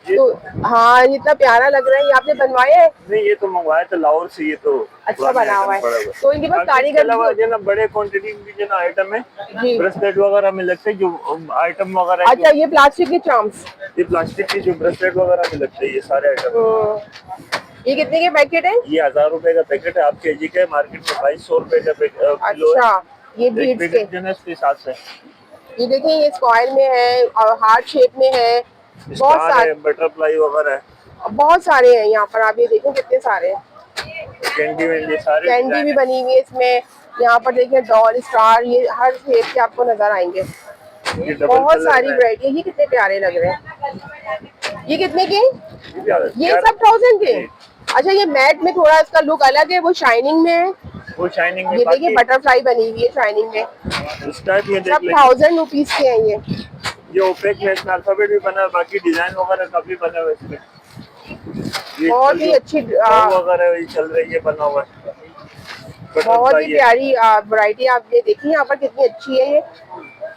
[SPEAKER 2] तो हाँ, ये इतना प्यारा लग रहा है। ये आपने बनवाया है?
[SPEAKER 1] नहीं, ये तो मंगवाया था लाहौर से, ये तो
[SPEAKER 2] अच्छा
[SPEAKER 1] पुराना
[SPEAKER 2] बना हुआ
[SPEAKER 1] आइटम पड़ा
[SPEAKER 2] है।
[SPEAKER 1] हुआ
[SPEAKER 2] तो इनके पास
[SPEAKER 1] है। बाकी इसके
[SPEAKER 2] कारीगर भी
[SPEAKER 1] अलावा
[SPEAKER 2] होते
[SPEAKER 1] जो ना बड़े क्वांटिटी में जो ना आइटम है,
[SPEAKER 2] जी।
[SPEAKER 1] ब्रेसलेट वगैरह में लगते हैं जो आइटम वगैरह है,
[SPEAKER 2] अच्छा, ये प्लास्टिक के चार्म्स।
[SPEAKER 1] ये प्लास्टिक की जो ब्रेसलेट वगैरह में लगते हैं, ये सारे आइटम।
[SPEAKER 2] ये कितने के पैकेट है?
[SPEAKER 1] ये 1000 रुपए का पैकेट है, आप केजी का मार्केट में 2200 रुपए का किलो है।
[SPEAKER 2] अच्छा, ये
[SPEAKER 1] एक
[SPEAKER 2] बीट्स के।
[SPEAKER 1] पैकेट जो है इसके हिसाब से
[SPEAKER 2] ये देखिए, ये स्क्वायर में है और हार्ट शेप में है। बहुत
[SPEAKER 1] स्टार
[SPEAKER 2] सारे,
[SPEAKER 1] है, बटरफ्लाई वगैरह है,
[SPEAKER 2] बहुत सारे हैं यहाँ पर। आप ये देखो कितने सारे हैं।
[SPEAKER 1] कैंडी वैंडी सारे
[SPEAKER 2] कैंडी
[SPEAKER 1] डिजाइन
[SPEAKER 2] भी
[SPEAKER 1] है।
[SPEAKER 2] बनी हुई है इसमें। यहाँ पर देखिए डॉल, स्टार, ये हर शेप के आपको नजर आएंगे।
[SPEAKER 1] ये डबल
[SPEAKER 2] बहुत
[SPEAKER 1] कलर
[SPEAKER 2] सारी
[SPEAKER 1] में
[SPEAKER 2] वैरायटी है। ये कितने प्यारे लग रहे हैं। ये कितने के? ये
[SPEAKER 1] यार,
[SPEAKER 2] सब 1000 के। अच्छा, ये मैट में थोड़ा इसका लुक अलग है, वो शाइनिंग में है।
[SPEAKER 1] वो शाइनिंग में।
[SPEAKER 2] ये देखिए
[SPEAKER 1] बाकी
[SPEAKER 2] बटरफ्लाई बनी हुई है शाइनिंग में।
[SPEAKER 1] इस टाइप में देख
[SPEAKER 2] सब
[SPEAKER 1] ले,
[SPEAKER 2] 1000 रुपीज के हैं ये।
[SPEAKER 1] ये ओपेक में इसमें अल्फाबेट भी बना है, बाकी डिजाइन वगैरह काफी बने हुए इसमें। ये
[SPEAKER 2] बहुत ही अच्छी
[SPEAKER 1] वगैरह ये चल रही है बना हुआ है।
[SPEAKER 2] बहुत ही
[SPEAKER 1] Butterfly है।
[SPEAKER 2] प्यारी वैरायटी आप ये देखिए यहाँ पर कितनी अच्छी है ये।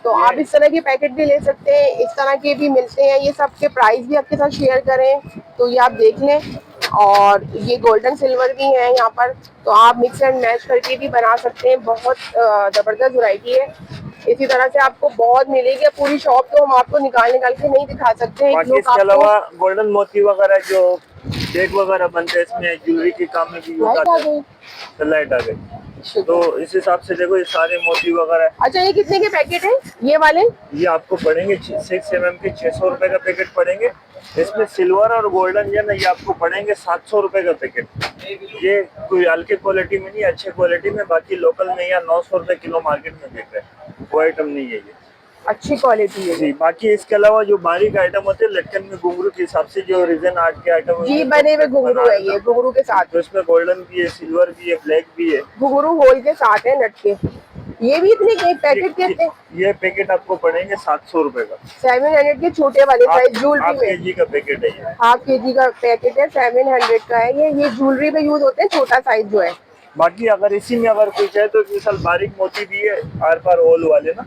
[SPEAKER 2] तो आप इस तरह के पैकेट भी ले सकते हैं, इस तरह के भी मिलते हैं। ये सब के प्राइस भी आपके साथ शेयर करें तो ये आप देख लें। और ये गोल्डन सिल्वर भी है यहाँ पर, तो आप मिक्स एंड मैच करके भी बना सकते हैं। बहुत ज़बरदस्त वैरायटी है। इसी तरह से आपको बहुत मिलेगी। पूरी शॉप तो हम आपको निकाल के नहीं दिखा सकते। एक
[SPEAKER 1] बाकी
[SPEAKER 2] लोग
[SPEAKER 1] इसके अलावा गोल्डन मोती वगैरह जो केक वगैरह बनते हैं, इसमें ज्वेलरी के काम में भी यूज
[SPEAKER 2] लाइट आ
[SPEAKER 1] आते हैं।
[SPEAKER 2] गई।
[SPEAKER 1] तो लाइट आ गई, तो इस हिसाब से देखो ये सारे मोती वगैरह है।
[SPEAKER 2] अच्छा, ये कितने के पैकेट है ये वाले?
[SPEAKER 1] ये आपको पड़ेंगे 6 mm के 600 रुपए का पैकेट पड़ेंगे। इसमें सिल्वर और गोल्डन जो है ना, ये आपको पड़ेंगे 700 रुपए का पैकेट। ये कोई हल्के क्वालिटी में नहीं, अच्छे क्वालिटी में। बाकी लोकल में या 900 रुपए किलो मार्केट में बिक रहे हैं, वो आइटम नहीं है ये,
[SPEAKER 2] अच्छी क्वालिटी है
[SPEAKER 1] जी। बाकी इसके अलावा जो बारीक आइटम होते हैं लटकन में घुंघरू के हिसाब से, जो रीजन आर्ट के आइटम
[SPEAKER 2] जी, बने हुए घुंघरू है ये, घुंघरू के साथ।
[SPEAKER 1] तो इसमें गोल्डन भी है, सिल्वर भी है, ब्लैक भी है,
[SPEAKER 2] घुंघरू होल के साथ है लटके। ये भी इतने के पैकेट के?
[SPEAKER 1] ये पैकेट आपको पड़ेंगे 700 रुपए का।
[SPEAKER 2] 700 के छोटे वाले साइज ज्वेलरी
[SPEAKER 1] हाफ
[SPEAKER 2] में।
[SPEAKER 1] केजी का पैकेट है ये।
[SPEAKER 2] हाफ केजी का पैकेट है, 700 का है ये ज्वेलरी में यूज होते हैं, छोटा साइज जो है।
[SPEAKER 1] बाकी अगर इसी में अगर कोई चाहे तो मिसाल बारीक मोती भी है, आर पार होल वाले ना,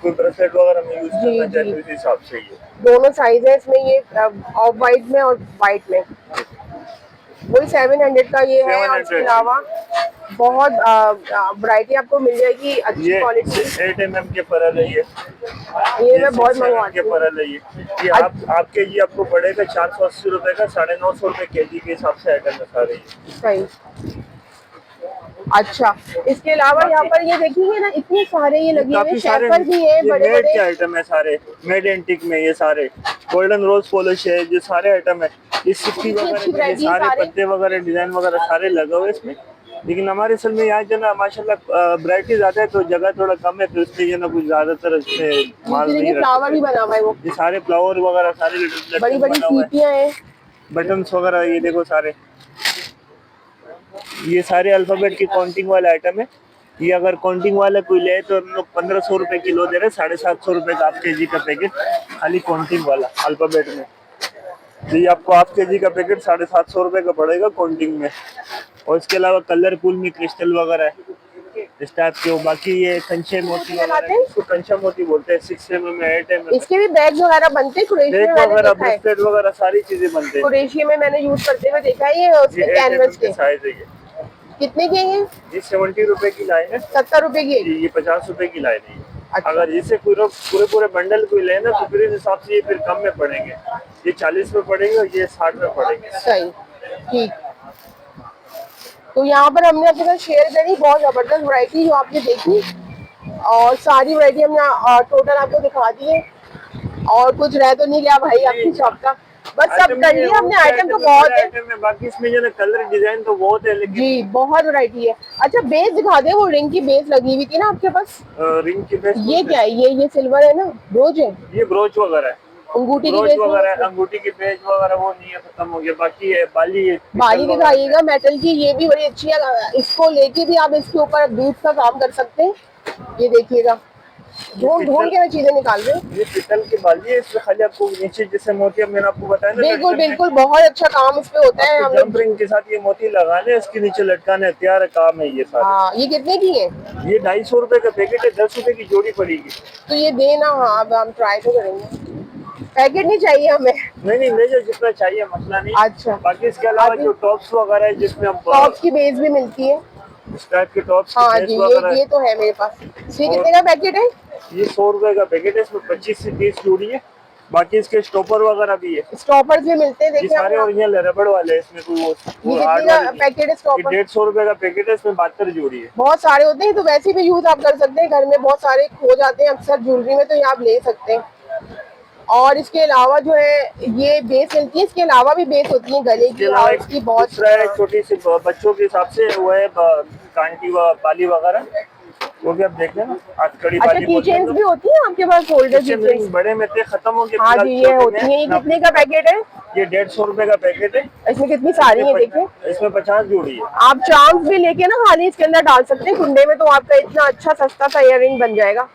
[SPEAKER 1] कोई ब्रेसलेट वगैरह में यूज करना चाहे तो इस हिसाब से ये
[SPEAKER 2] दोनों साइज है इसमें। ये ऑफ वाइट में और वाइट में, वही 700 का ये है। और इसके अलावा बहुत वैरायटी आपको मिल जाएगी, अच्छी क्वालिटी।
[SPEAKER 1] 8 mm के परल है ये
[SPEAKER 2] मैं बहुत मंगवाती
[SPEAKER 1] के
[SPEAKER 2] हूँ।
[SPEAKER 1] परल है ये आपके ये आपको पड़ेगा 480 रुपए का, 950 रुपए केजी के हिसाब से आइटम है सारे ये।
[SPEAKER 2] सही। अच्छा, इसके अलावा यहाँ पर ये देखिए ना, इतने सारे ये लगे हुए शेफर भी है, बड़े बड़े
[SPEAKER 1] आइटम है सारे मेड एंटीक में। ये सारे गोल्डन रोज पॉलिश है, जो सारे आइटम है। ये सिक्की वगैरह सारे पत्ते वगैरह डिजाइन वगैरह सारे लगे हुए इसमें। लेकिन हमारे असल में यहाँ जो ना माशाल्लाह वैरायटी ज्यादा है, तो जगह थोड़ा कम है, तो इसलिए ना कुछ ज्यादातर इसमें माल नहीं
[SPEAKER 2] फ्लावर भी बना हुआ है वो।
[SPEAKER 1] ये सारे फ्लावर वगैरह सारे
[SPEAKER 2] बड़ी बड़ी सीपियां हैं,
[SPEAKER 1] बटन्स वगैरह ये देखो सारे। ये सारे अल्फाबेट की काउंटिंग वाले आइटम है। ये अगर काउंटिंग वाला कोई ले तो हम लोग 1500 रुपए किलो दे रहे हैं, 750 रुपए का हाफ केजी का पैकेट, खाली काउंटिंग वाला अल्फाबेट में। जी, आपको हाफ केजी का पैकेट 750 रुपए का पड़ेगा काउंटिंग में। और इसके अलावा कलरफुल में क्रिस्टल वगैरह है इस टाइप के। बाकी ये कंचे मोती वगैरह, इसको कंचा मोती बोलते हैं। 6 mm 8 mm
[SPEAKER 2] इसके भी बैग वगैरह बनते हैं।
[SPEAKER 1] बैग वगैरह, ब्रेसलेट वगैरह सारी चीजें बनते हैं।
[SPEAKER 2] कुरैशी में मैंने यूज करते हुए देखा है। ये उसके कैनवस के
[SPEAKER 1] साइज है ये।
[SPEAKER 2] कितने के हैं?
[SPEAKER 1] ये 70 रुपए की लाइन है।
[SPEAKER 2] 70 रुपए की?
[SPEAKER 1] ये 50 रुपए की लाइन है।
[SPEAKER 2] अच्छा।
[SPEAKER 1] अगर इसे पूरे बंडल कोई ले ना, तो फिर इस हिसाब से ये फिर कम में पड़ेंगे। ये 40 में पड़ेंगे और ये 60 में पड़ेंगे।
[SPEAKER 2] सही, ठीक। तो यहाँ पर हमने आपके साथ शेयर करी बहुत जबरदस्त वैरायटी जो आपने देखी, और सारी वैरायटी हमने टोटल आपको दिखा दी है। और कुछ रह तो नहीं गया भाई आपकी शॉप का? बस सब
[SPEAKER 1] आइटम
[SPEAKER 2] कर
[SPEAKER 1] ये
[SPEAKER 2] लिया हमने,
[SPEAKER 1] और
[SPEAKER 2] आइटम तो
[SPEAKER 1] आइटम
[SPEAKER 2] बहुत है
[SPEAKER 1] आइटम है, बाकी इसमें जो है कलर डिजाइन तो बहुत है, लेकिन
[SPEAKER 2] जी, बहुत वैरायटी है। अच्छा बेस दिखा दे, वो रिंग की बेस लगी हुई थी ना आपके पास,
[SPEAKER 1] रिंग की बेस
[SPEAKER 2] ये क्या है? ये सिल्वर है ना, ब्रोच है,
[SPEAKER 1] ये ब्रोच वगैरह है,
[SPEAKER 2] अंगूठी की
[SPEAKER 1] ब्रोच
[SPEAKER 2] बेस
[SPEAKER 1] वगैरह है,
[SPEAKER 2] में।
[SPEAKER 1] अंगूठी की बेच वगैरह वो नहीं है, खत्म हो गया। बाकी है बाली है,
[SPEAKER 2] बाली
[SPEAKER 1] पिस्टल वगैरह
[SPEAKER 2] दिखाइएगा मेटल की, ये भी बड़ी अच्छी है, इसको लेके भी आप इसके ऊपर बीच का काम कर सकते हैं। ये देखिएगा, ढूंढ ढूंढ के मैं चीजें निकाल रही हूँ।
[SPEAKER 1] ये पितल की बाली है, इसमें खाली आपको नीचे जैसे मोती, अब मैंने आपको बताया ना
[SPEAKER 2] बिल्कुल
[SPEAKER 1] लटकन में,
[SPEAKER 2] बिल्कुल, बहुत अच्छा काम इस पे होता है। हम
[SPEAKER 1] आपको
[SPEAKER 2] लोग
[SPEAKER 1] जंप रिंग के साथ ये मोती लगाने, इसके नीचे लटकाने, तैयार है काम है ये सारे।
[SPEAKER 2] हाँ, ये कितने की है?
[SPEAKER 1] ये 250 रुपए का पैकेट है, 10 रुपए की जोड़ी पड़ेगी।
[SPEAKER 2] तो ये देना, हाँ अब हम ट्राई तो करेंगे। पैकेट नहीं चाहिए हमें।
[SPEAKER 1] नहीं ले जाओ जितना चाहिए, मसला नहीं।
[SPEAKER 2] अच्छा,
[SPEAKER 1] बाकी इसके अलावा
[SPEAKER 2] अभी
[SPEAKER 1] जो टॉप्स वगैरह है, जिसमें हम
[SPEAKER 2] टॉप्स की बेस भी मिलती है।
[SPEAKER 1] इस टाइप के टॉप्स की
[SPEAKER 2] हाँ
[SPEAKER 1] बेस
[SPEAKER 2] जी,
[SPEAKER 1] वगैरह
[SPEAKER 2] ये तो है मेरे पास। ये कितने का पैकेट है?
[SPEAKER 1] ये 100 रुपए का पैकेट है, इसमें 25 से 30 जोड़ी है। बाकी इसके स्टॉपर वगैरह भी है,
[SPEAKER 2] स्टॉपर्स भी मिलते हैं,
[SPEAKER 1] ये
[SPEAKER 2] देखिए
[SPEAKER 1] सारे
[SPEAKER 2] आप।
[SPEAKER 1] ओरिजिनल रबड़ वाले हैं, इसमें कोई
[SPEAKER 2] ये
[SPEAKER 1] वो हार्ड
[SPEAKER 2] कितने
[SPEAKER 1] वाले
[SPEAKER 2] का
[SPEAKER 1] नहीं।
[SPEAKER 2] पैकेट है
[SPEAKER 1] ये
[SPEAKER 2] स्टॉपर?
[SPEAKER 1] 150 रुपए का पैकेट है, इसमें 72 जोड़ी है।
[SPEAKER 2] बहुत सारे होते हैं, तो वैसे भी यूज आप कर सकते हैं, घर में बहुत सारे खो जाते हैं अक्सर ज्वेलरी में, तो ये आप ले सकते हैं। और इसके अलावा जो है ये बेस मिलती है, इसके अलावा भी बेस होती है गले
[SPEAKER 1] इसके
[SPEAKER 2] की,
[SPEAKER 1] अलावा
[SPEAKER 2] और
[SPEAKER 1] एक
[SPEAKER 2] इसकी बहुत
[SPEAKER 1] दूसरा है छोटी सी बच्चों के हिसाब से, वो है कांटी व बाली वगैरह, वो भी आप देख लेना, हथकड़ी
[SPEAKER 2] अच्छा,
[SPEAKER 1] बाली
[SPEAKER 2] की
[SPEAKER 1] बोलते हैं
[SPEAKER 2] चेन्स
[SPEAKER 1] लोग।
[SPEAKER 2] भी होती है आपके पास, फोल्डर की
[SPEAKER 1] किचन
[SPEAKER 2] चेन्स?
[SPEAKER 1] रिंग बड़े में थे, खत्म हो गए
[SPEAKER 2] हाँ
[SPEAKER 1] फिलहाल
[SPEAKER 2] जी, ये
[SPEAKER 1] छोटे
[SPEAKER 2] होती
[SPEAKER 1] में।
[SPEAKER 2] है। ये कितने का पैकेट है?
[SPEAKER 1] ये 150 रुपए का पैकेट है,
[SPEAKER 2] इसमें कितनी सारी है, देखिए।
[SPEAKER 1] इसमें 50 जोड़ी है।
[SPEAKER 2] आप चार्म्स भी लेके ना खाली इसके अंदर डाल सकते हैं कुंडे में, तो आपका इतना अच्छा सस्ता सा इयररिंग बन जाएगा।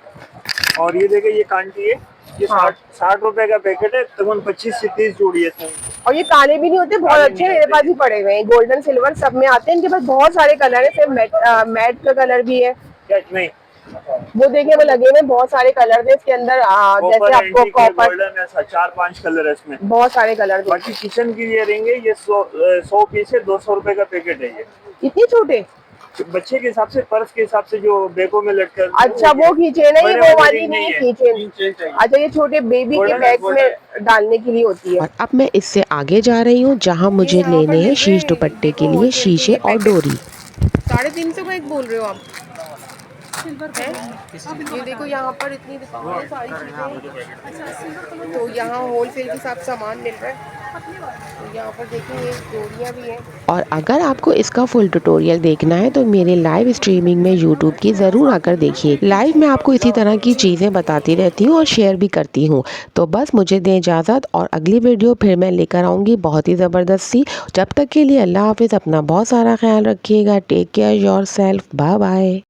[SPEAKER 1] और ये देखिए, ये कांटी है, ये
[SPEAKER 2] हाँ।
[SPEAKER 1] 60 रुपए का पैकेट है, तकरीबन 25 से 30 जोड़ी है इसमें।
[SPEAKER 2] और ये काले भी नहीं होते, बहुत
[SPEAKER 1] काले
[SPEAKER 2] अच्छे
[SPEAKER 1] नहीं
[SPEAKER 2] मेरे
[SPEAKER 1] होते।
[SPEAKER 2] पास भी पड़े हुए हैं, गोल्डन सिल्वर सब में आते हैं। इनके पास बहुत सारे कलर है, सिर्फ मैट का कलर भी है,
[SPEAKER 1] क्या नहीं,
[SPEAKER 2] वो देखिए वो लगे हुए बहुत सारे कलर थे इसके अंदर, जैसे आपको कॉपर,
[SPEAKER 1] गोल्डन है, 4-5 कलर है इसमें।
[SPEAKER 2] बहुत सारे कलर थे।
[SPEAKER 1] बाकी किचन की ये रिंग है, ये 100 पीस है, 200 रुपए का पैकेट है। ये
[SPEAKER 2] इतने छोटे?
[SPEAKER 1] बच्चे के हिसाब से, पर्स के हिसाब से, जो बैगों में लटका।
[SPEAKER 2] अच्छा, वो खींचेन है, ये
[SPEAKER 1] बड़े
[SPEAKER 2] वो
[SPEAKER 1] वाली
[SPEAKER 2] वाली
[SPEAKER 1] रिंग
[SPEAKER 2] नहीं है
[SPEAKER 1] नहीं है।
[SPEAKER 2] खींचेन। अच्छा, ये छोटे बेबी के
[SPEAKER 1] गोल्डन है,
[SPEAKER 2] बैग
[SPEAKER 1] गोल्डन।
[SPEAKER 2] में डालने के लिए होती है।
[SPEAKER 3] और अब मैं इससे आगे जा रही हूँ जहाँ मुझे
[SPEAKER 2] यहाँ पर
[SPEAKER 3] लेने हैं
[SPEAKER 2] मिल रहे
[SPEAKER 3] शीश
[SPEAKER 2] हैं,
[SPEAKER 3] दुपट्टे
[SPEAKER 2] देखो
[SPEAKER 3] के लिए
[SPEAKER 2] होलसेल के
[SPEAKER 3] शीशे
[SPEAKER 2] ये
[SPEAKER 3] और
[SPEAKER 2] पैकेट।
[SPEAKER 3] डोरी।
[SPEAKER 2] 350 का एक बोल रहे हो आप? ये देखो यहाँ पर इतनी दुकान है, सारी चीजें, तो यहाँ होलसेल के साथ सामान मिल रहा है। तो यहाँ पर देखिए ये जोड़ियाँ भी हैं।
[SPEAKER 3] और अगर आपको इसका फुल ट्यूटोरियल देखना है तो मेरे लाइव स्ट्रीमिंग में यूट्यूब की ज़रूर आकर देखिए। लाइव में आपको इसी तरह की चीज़ें बताती रहती हूँ और शेयर भी करती हूँ। तो बस मुझे दें इजाज़त, और अगली वीडियो फिर मैं लेकर आऊँगी बहुत ही ज़बरदस्त सी। जब तक के लिए अल्लाह हाफिज़, अपना बहुत सारा ख्याल रखिएगा। Take care yourself, bye bye.